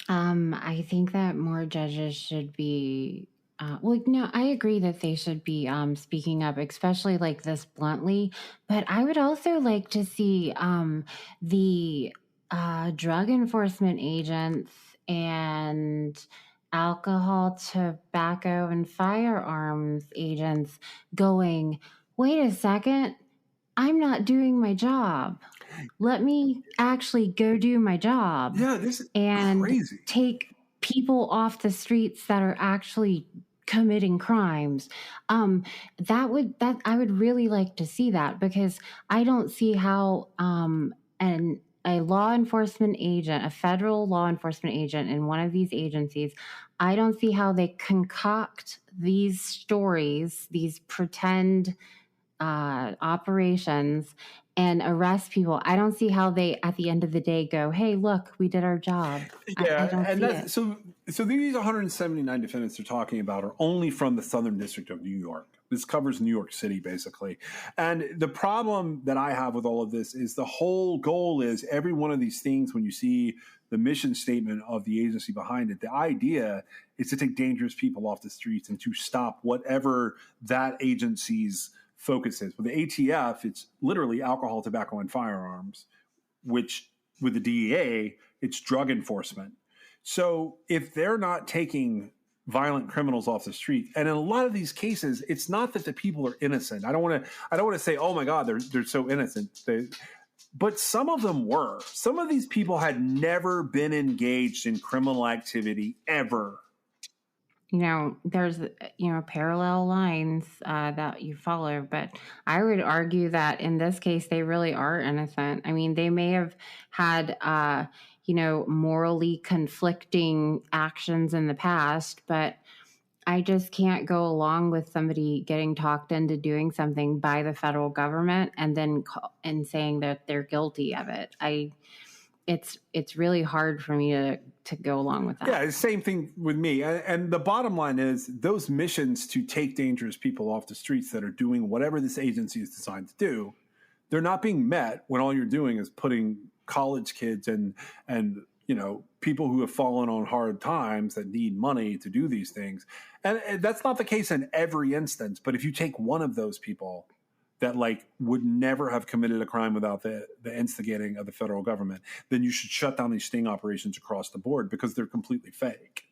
I think that more judges should be, I agree that they should be speaking up, especially like this bluntly. But I would also like to see the drug enforcement agents and alcohol, tobacco, and firearms agents going, wait a second, I'm not doing my job. Let me actually go do my job. Yeah, this is and crazy. Take people off the streets that are actually committing crimes. I would really like to see that, because I don't see how a law enforcement agent, a federal law enforcement agent in one of these agencies, I don't see how they concoct these stories, these pretend operations, and arrest people. I don't see how they, at the end of the day, go, hey, look, we did our job. Yeah, I don't and see it. So these 179 defendants they're talking about are only from the Southern District of New York. This covers New York City, basically. And the problem that I have with all of this is the whole goal is every one of these things, when you see the mission statement of the agency behind it, the idea is to take dangerous people off the streets and to stop whatever that agency's focus is. With the ATF, it's literally alcohol, tobacco, and firearms, which with the DEA, it's drug enforcement. So if they're not taking violent criminals off the street, and in a lot of these cases, it's not that the people are innocent. I don't want to say, oh my God, they're so innocent. But some of them were. Some of these people had never been engaged in criminal activity ever. There's, parallel lines that you follow, but I would argue that in this case, they really are innocent. I mean, they may have had, morally conflicting actions in the past, but I just can't go along with somebody getting talked into doing something by the federal government and then saying that they're guilty of it. It's really hard for me to go along with that. Yeah, the same thing with me. And the bottom line is those missions to take dangerous people off the streets that are doing whatever this agency is designed to do, they're not being met when all you're doing is putting college kids and people who have fallen on hard times that need money to do these things. And that's not the case in every instance. But if you take one of those people that would never have committed a crime without the instigating of the federal government, then you should shut down these sting operations across the board because they're completely fake.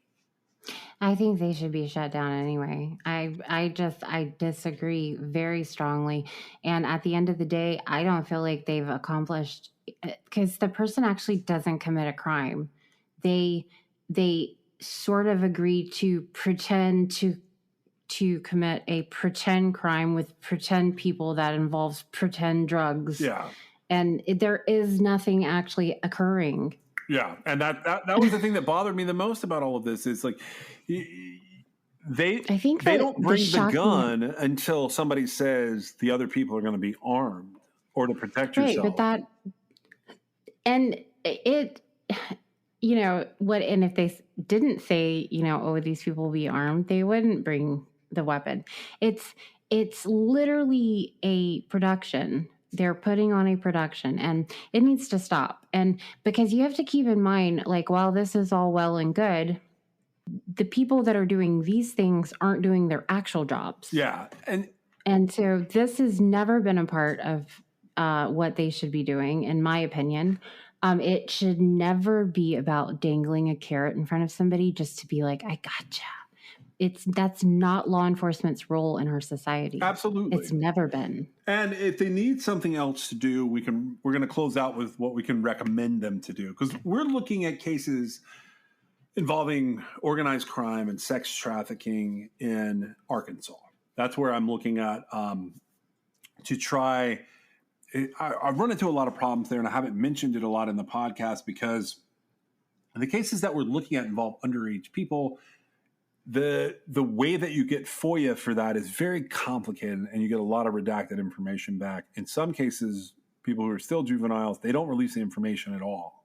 I think they should be shut down anyway. I disagree very strongly. And at the end of the day, I don't feel like they've accomplished, because the person actually doesn't commit a crime. They sort of agree to pretend to commit a pretend crime with pretend people that involves pretend drugs. Yeah. And there is nothing actually occurring. Yeah. And that was the thing that bothered me the most about all of this is they don't bring the gun until somebody says the other people are going to be armed or to protect yourself. Right, and if they didn't say, these people will be armed, they wouldn't bring the weapon. It's literally a production. They're putting on a production, and it needs to stop. And because you have to keep in mind, while this is all well and good, the people that are doing these things aren't doing their actual jobs. Yeah. And so this has never been a part of what they should be doing, in my opinion. It should never be about dangling a carrot in front of somebody just to be like, I gotcha. that's not law enforcement's role in our society. Absolutely. It's never been. And if they need something else to do, we're going to close out with what we can recommend them to do, because we're looking at cases involving organized crime and sex trafficking in Arkansas. That's where I'm looking at to try. I've run into a lot of problems there, and I haven't mentioned it a lot in the podcast because the cases that we're looking at involve underage people. The way that you get FOIA for that is very complicated, and you get a lot of redacted information back. In some cases, people who are still juveniles, they don't release the information at all.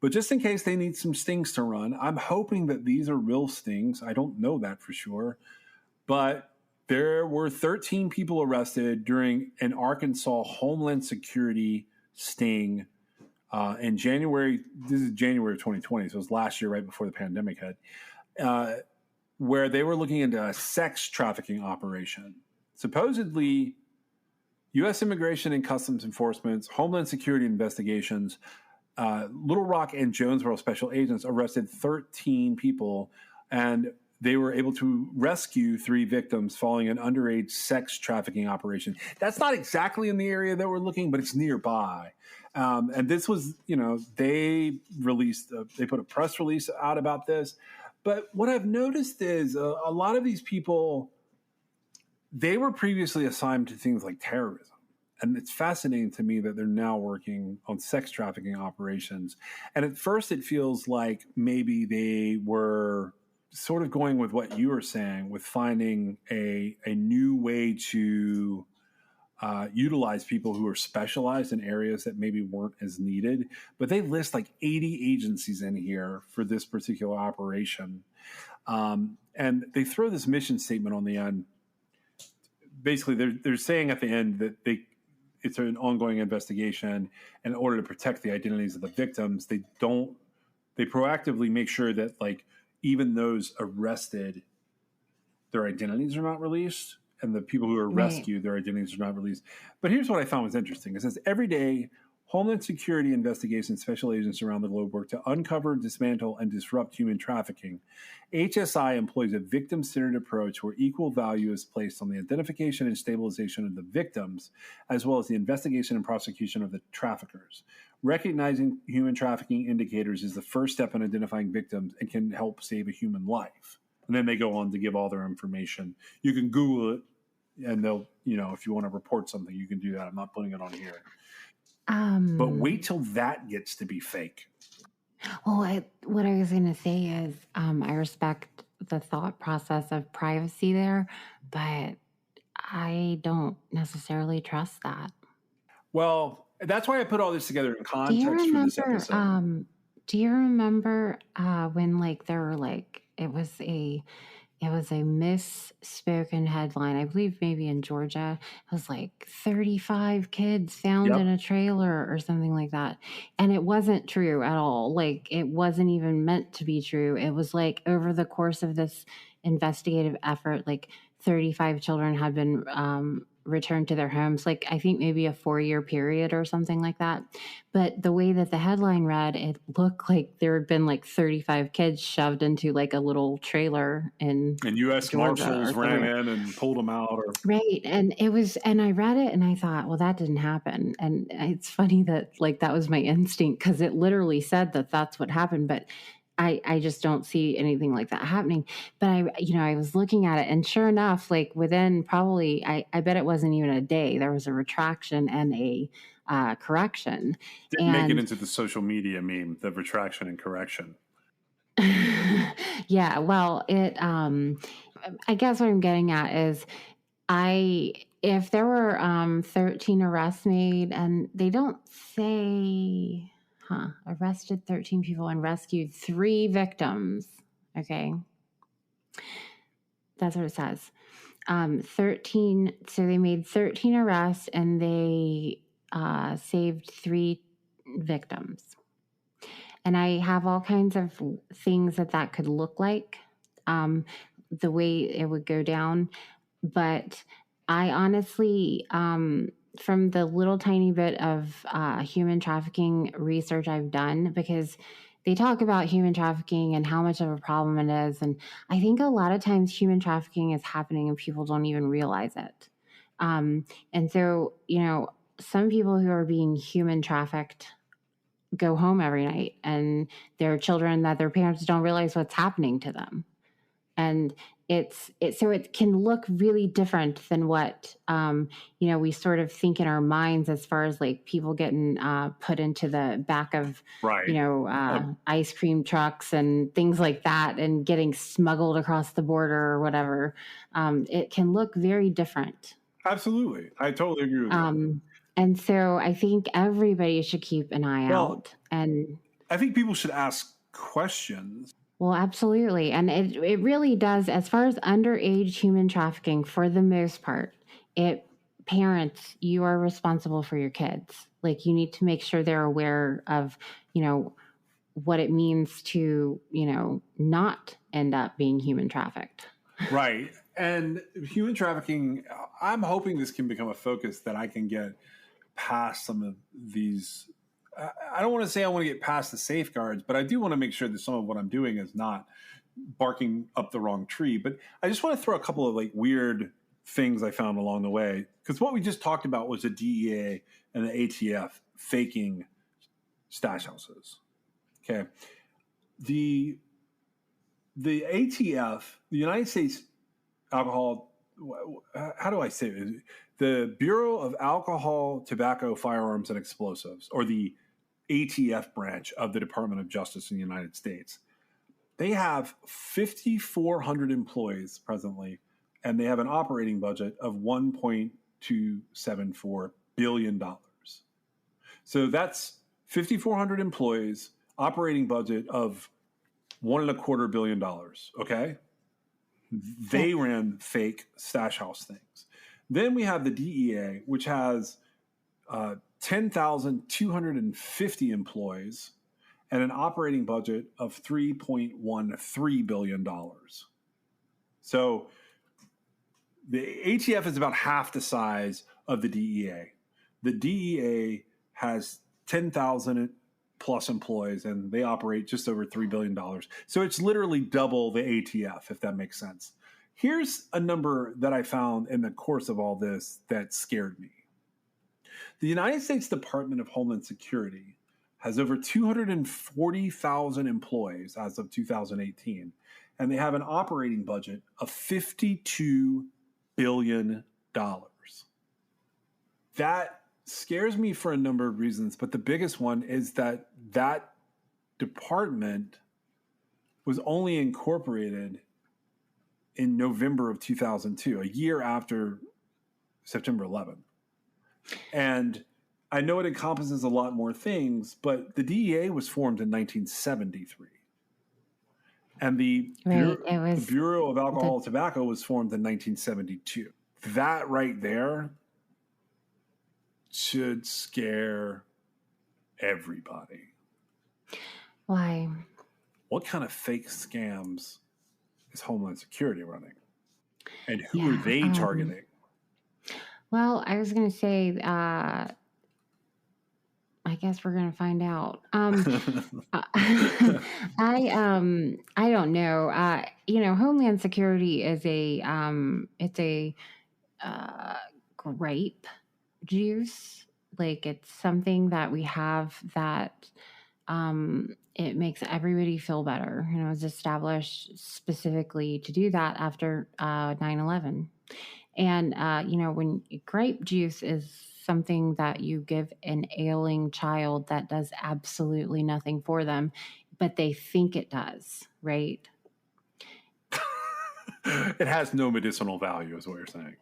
But just in case they need some stings to run, I'm hoping that these are real stings. I don't know that for sure. But there were 13 people arrested during an Arkansas Homeland Security sting in January. This is January of 2020, so it was last year, right before the pandemic hit. Where they were looking into a sex trafficking operation. Supposedly, U.S. Immigration and Customs Enforcement, Homeland Security investigations, Little Rock and Jonesboro special agents arrested 13 people, and they were able to rescue 3 victims following an underage sex trafficking operation. That's not exactly in the area that we're looking, but it's nearby. And this was, they put a press release out about this. But what I've noticed is a lot of these people, they were previously assigned to things like terrorism. And it's fascinating to me that they're now working on sex trafficking operations. And at first it feels like maybe they were sort of going with what you were saying, with finding a new way to utilize people who are specialized in areas that maybe weren't as needed. But they list like 80 agencies in here for this particular operation. And they throw this mission statement on the end. Basically, they're saying at the end that it's an ongoing investigation. And in order to protect the identities of the victims, they proactively make sure that, like, even those arrested, their identities are not released. And the people who are rescued, their identities are not released. But here's what I found was interesting. It says, every day, Homeland Security investigations special agents around the globe work to uncover, dismantle, and disrupt human trafficking. HSI employs a victim-centered approach where equal value is placed on the identification and stabilization of the victims, as well as the investigation and prosecution of the traffickers. Recognizing human trafficking indicators is the first step in identifying victims and can help save a human life. And then they go on to give all their information. You can Google it, and they'll, if you want to report something, you can do that. I'm not putting it on here. But wait till that gets to be fake. Well, what I was going to say is I respect the thought process of privacy there, but I don't necessarily trust that. Well, that's why I put all this together in context for this episode. Do you remember when, like, there were, like, it was a misspoken headline, I believe maybe in Georgia. It was like 35 kids found in a trailer or something like that. And it wasn't true at all. Like, it wasn't even meant to be true. It was like over the course of this investigative effort, like 35 children had been returned to their homes, like I think maybe a 4-year period or something like that. But the way that the headline read, it looked like there had been like 35 kids shoved into like a little trailer and U.S. Marshals ran in and pulled them out. Right. And I read it and I thought, well, that didn't happen. And it's funny that like that was my instinct, because it literally said that that's what happened. But I just don't see anything like that happening. But I was looking at it, and sure enough, like within probably, I bet it wasn't even a day, there was a retraction and a correction. Didn't make it into the social media meme, the retraction and correction. Yeah, well, I guess what I'm getting at is if there were 13 arrests made, and they don't say... arrested 13 people and rescued 3 victims. Okay. That's what it says. 13. So they made 13 arrests and they saved 3 victims. And I have all kinds of things that could look like, the way it would go down. But I honestly, from the little tiny bit of human trafficking research I've done, because they talk about human trafficking and how much of a problem it is. And I think a lot of times human trafficking is happening and people don't even realize it. And so, some people who are being human trafficked go home every night and there are children that their parents don't realize what's happening to them. And so it can look really different than what we sort of think in our minds as far as like people getting put into the back of ice cream trucks and things like that and getting smuggled across the border or whatever. It can look very different. Absolutely, I totally agree with you. And so I think everybody should keep an eye out. And I think people should ask questions. Well, absolutely. And it really does, as far as underage human trafficking, for the most part, parents, you are responsible for your kids. Like, you need to make sure they're aware of, what it means to, not end up being human trafficked. Right. And human trafficking, I'm hoping this can become a focus that I can get past some of these. I don't want to say I want to get past the safeguards, but I do want to make sure that some of what I'm doing is not barking up the wrong tree. But I just want to throw a couple of like weird things I found along the way. Because what we just talked about was the DEA and the ATF faking stash houses. Okay. The ATF, the United States Alcohol, how do I say it? The Bureau of Alcohol, Tobacco, Firearms, and Explosives, or the ATF branch of the Department of Justice in the United States. They have 5,400 employees presently, and they have an operating budget of $1.274 billion. So that's 5,400 employees, operating budget of $1.25 billion. Okay. They ran fake stash house things. Then we have the DEA, which has 10,250 employees and an operating budget of $3.13 billion. So the ATF is about half the size of the DEA. The DEA has 10,000 plus employees, and they operate just over $3 billion. So it's literally double the ATF, if that makes sense. Here's a number that I found in the course of all this that scared me. The United States Department of Homeland Security has over 240,000 employees as of 2018, and they have an operating budget of $52 billion. That scares me for a number of reasons, but the biggest one is that department was only incorporated in November of 2002, a year after September 11th. And I know it encompasses a lot more things, but the DEA was formed in 1973. And the Bureau of Alcohol and Tobacco was formed in 1972. That right there should scare everybody. Why? What kind of fake scams is Homeland Security running? And who are they targeting? Well, I was going to say, I guess we're going to find out. I don't know. Homeland Security is it's a grape juice. Like, it's something that we have that it makes everybody feel better. It was established specifically to do that after 9/11. And, when grape juice is something that you give an ailing child that does absolutely nothing for them, but they think it does, right? It has no medicinal value, is what you're saying.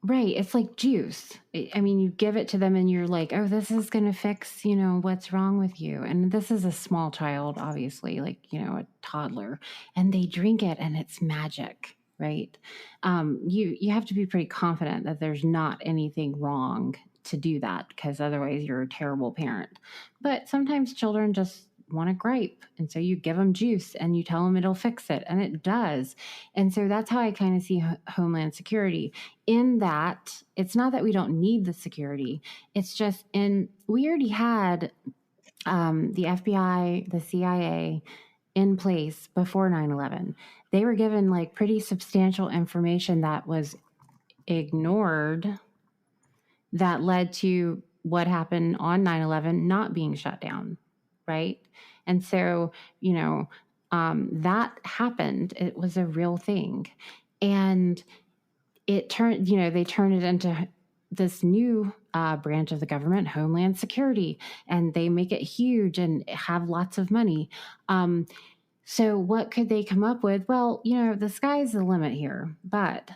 Right. It's like juice. I mean, you give it to them and you're like, oh, this is going to fix, what's wrong with you. And this is a small child, obviously, like, a toddler. And they drink it and it's magic, right? You have to be pretty confident that there's not anything wrong to do that, because otherwise you're a terrible parent. But sometimes children just want a grape, and so you give them juice and you tell them it'll fix it, and it does. And so that's how I kind of see Homeland Security, in that it's not that we don't need the security, it's just we already had the FBI, the CIA in place before 9/11. They were given like pretty substantial information that was ignored that led to what happened on 9/11 not being shut down, right? And so, that happened. It was a real thing. And it turned, they turned it into this new branch of the government, Homeland Security, and they make it huge and have lots of money. So what could they come up with? Well, the sky's the limit here, but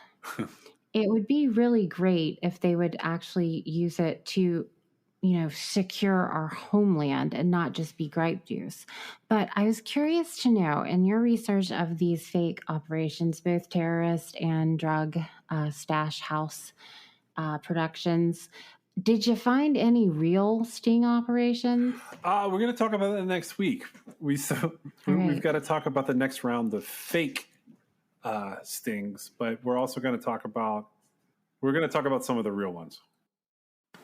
it would be really great if they would actually use it to, secure our homeland and not just be gripe juice. But I was curious to know, in your research of these fake operations, both terrorist and drug stash house productions, did you find any real sting operations? We're going to talk about that next week. We've got to talk about the next round of fake stings, but we're also going to talk about some of the real ones.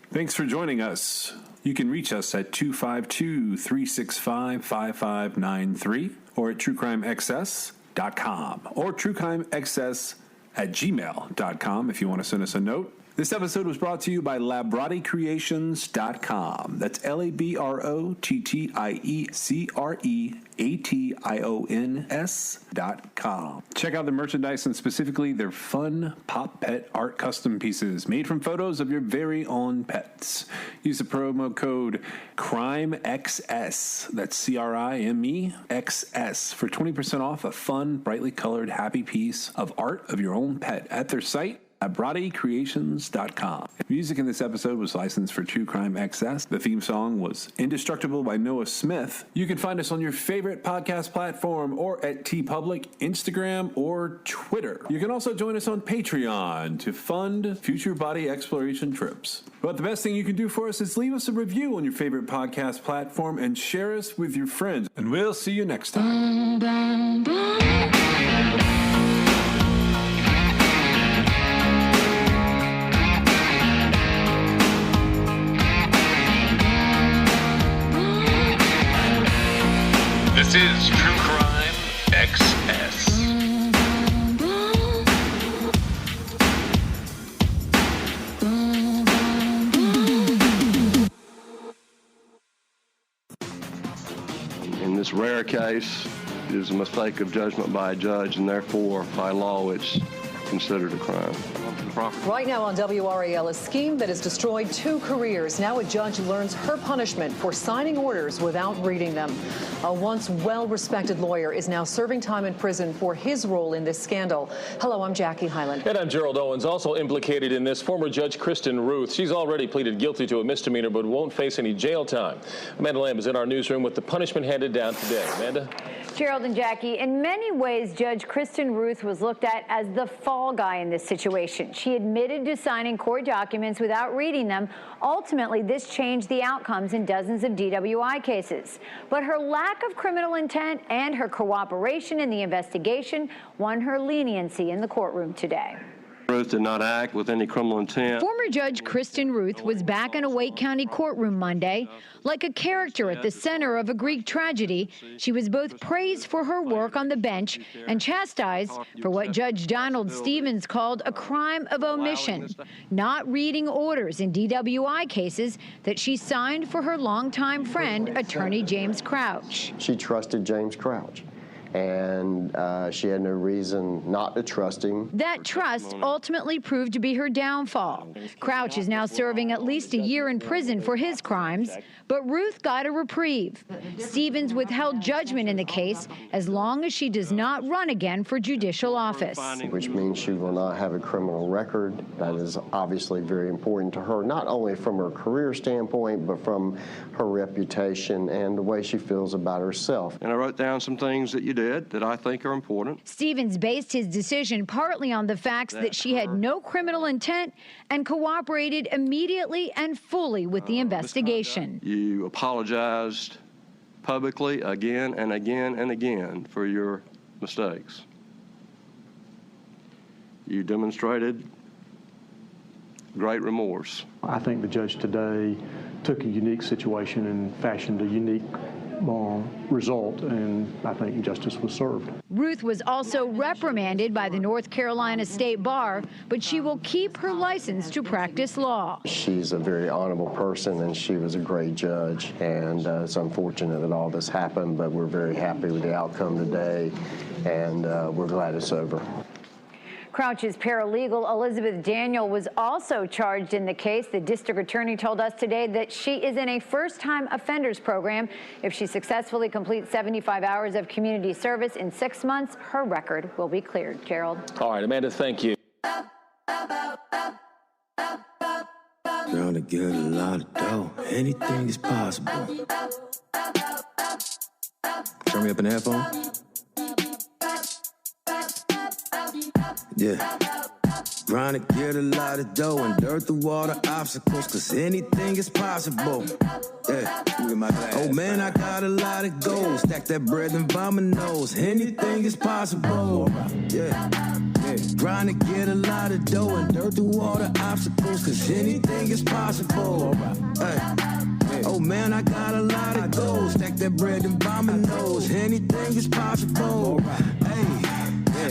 Thanks for joining us. You can reach us at 252-365-5593 or at truecrimexcess.com or truecrimexcess@gmail.com if you want to send us a note. This episode was brought to you by LabrottieCreations.com. That's LabrottieCreations.com. Check out the merchandise and specifically their fun Pop Pet art custom pieces made from photos of your very own pets. Use the promo code CRIMEXS, that's CRIMEXS, for 20% off a fun, brightly colored, happy piece of art of your own pet at their site, LabrottieCreations.com. Music in this episode was licensed for True Crime XS. The theme song was Indestructible by Noah Smith. You can find us on your favorite podcast platform or at TeePublic, Instagram, or Twitter. You can also join us on Patreon to fund future body exploration trips. But the best thing you can do for us is leave us a review on your favorite podcast platform and share us with your friends. And we'll see you next time. This is True Crime XS. In this rare case, it is a mistake of judgment by a judge, and therefore, by law, it's considered a crime. Right now on WRAL, a scheme that has destroyed 2 careers. Now a judge learns her punishment for signing orders without reading them. A once well-respected lawyer is now serving time in prison for his role in this scandal. Hello, I'm Jackie Hyland. And I'm Gerald Owens. Also implicated in this, former Judge Kristen Ruth. She's already pleaded guilty to a misdemeanor but won't face any jail time. Amanda Lamb is in our newsroom with the punishment handed down today. Amanda? Gerald and Jackie, in many ways, Judge Kristen Ruth was looked at as the fall guy in this situation. She admitted to signing court documents without reading them. Ultimately, this changed the outcomes in dozens of DWI cases. But her lack of criminal intent and her cooperation in the investigation won her leniency in the courtroom today. Ruth did not act with any criminal intent. Former Judge Kristen Ruth was back in a Wake County courtroom Monday. Like a character at the center of a Greek tragedy, she was both praised for her work on the bench and chastised for what Judge Donald Stevens called a crime of omission, not reading orders in DWI cases that she signed for her longtime friend, attorney James Crouch. She trusted James Crouch, and she had no reason not to trust him. That trust ultimately proved to be her downfall. Crouch is now serving at least a year in prison for his crimes, but Ruth got a reprieve. Stevens withheld judgment in the case as long as she does not run again for judicial office. Which means she will not have a criminal record. That is obviously very important to her, not only from her career standpoint, but from her reputation and the way she feels about herself. And I wrote down some things that you did that I think are important. Stevens based his decision partly on the facts that she had no criminal intent and cooperated immediately and fully with the investigation. You apologized publicly again and again and again for your mistakes. You demonstrated great remorse. I think the judge today took a unique situation and fashioned a unique result, and I think justice was served. Ruth was also reprimanded by the North Carolina State Bar, but she will keep her license to practice law. She's a very honorable person, and she was a great judge, and it's unfortunate that all this happened, but we're very happy with the outcome today, and we're glad it's over. Crouch's paralegal, Elizabeth Daniel, was also charged in the case. The district attorney told us today that she is in a first-time offenders program. If she successfully completes 75 hours of community service in 6 months, her record will be cleared. Gerald. All right, Amanda, thank you. Girl, to get a lot of dough, anything is possible. Turn me up in the headphone. Yeah. Trying to get a lot of dough and dirt through all the obstacles, cause anything is possible. Yeah. Oh man, I got a lot of goals. Stack that bread and vomit nose. Anything is possible. Yeah. Trying to get a lot of dough and dirt through all the obstacles, cause anything is possible. Hey. Oh man, I got a lot of goals. Stack that bread and vomit nose. Anything is possible. Hey.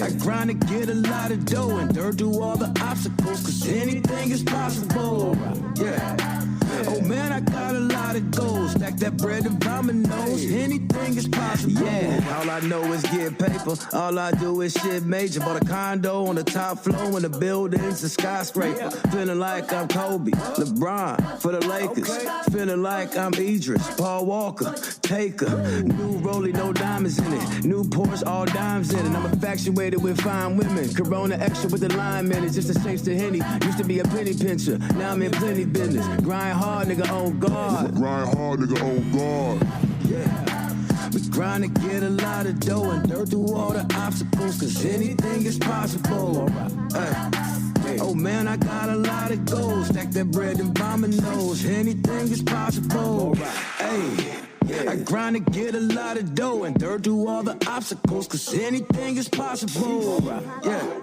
I grind to get a lot of dough and dirt through all the obstacles, cause anything is possible. Yeah. Oh man, I got a lot of goals. Stack that bread and vomit nose. Anything is possible. Yeah, all I know is get paper. All I do is shit major. Bought a condo on the top floor, and the building's a skyscraper. Feeling like I'm Kobe, LeBron for the Lakers. Feeling like I'm Idris, Paul Walker, Taker. New Rollie, no diamonds in it. New Porsche, all dimes in it. I'm infatuated with fine women. Corona extra with the lime in it. Just to chase the Henny. Used to be a penny pincher. Now I'm in plenty business. Grind hard, nigga, on guard. Grind hard, nigga, on guard. Yeah. We grind to get a lot of dough and dirt through all the obstacles, cause anything is possible. Oh man, I got a lot of goals. Stack that bread and vomit nose. Anything is possible. Hey. I grind to get a lot of dough and dirt through all the obstacles, cause anything is possible. Yeah.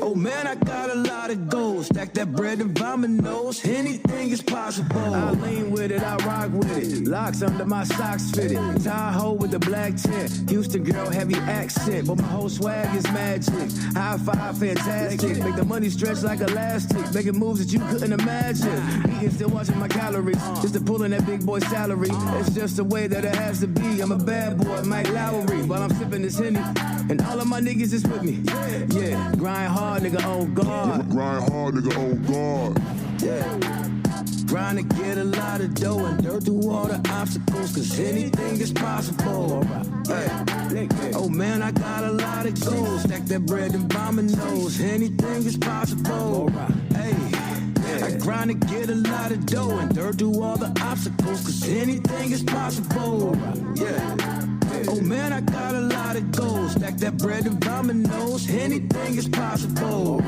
Oh man, I got a lot of goals. Stack that bread and vomit nose. Anything is possible. I lean with it, I rock with it. Locks under my socks fitted. Tahoe with the black tint. Houston girl, heavy accent, but my whole swag is magic. High five, fantastic. Make the money stretch like elastic. Making moves that you couldn't imagine. Eating, still watching my calories. Just to pull in that big boy salary. It's just the way that it has to be. I'm a bad boy, Mike Lowry. While I'm sipping this Henny, and all of my niggas is with me. Yeah, grind hard, nigga, on guard. Grind hard, nigga, on guard. Yeah. Grind to get a lot of dough and dirt through all the obstacles, cause anything is possible. Hey. Oh man, I got a lot of goals. Stack that bread and vomit nose. Anything is possible. Hey. I grind to get a lot of dough and dirt through all the obstacles, cause anything is possible. Yeah. Oh man, I got a lot of goals. Stack that bread and vomit nose. Anything is possible.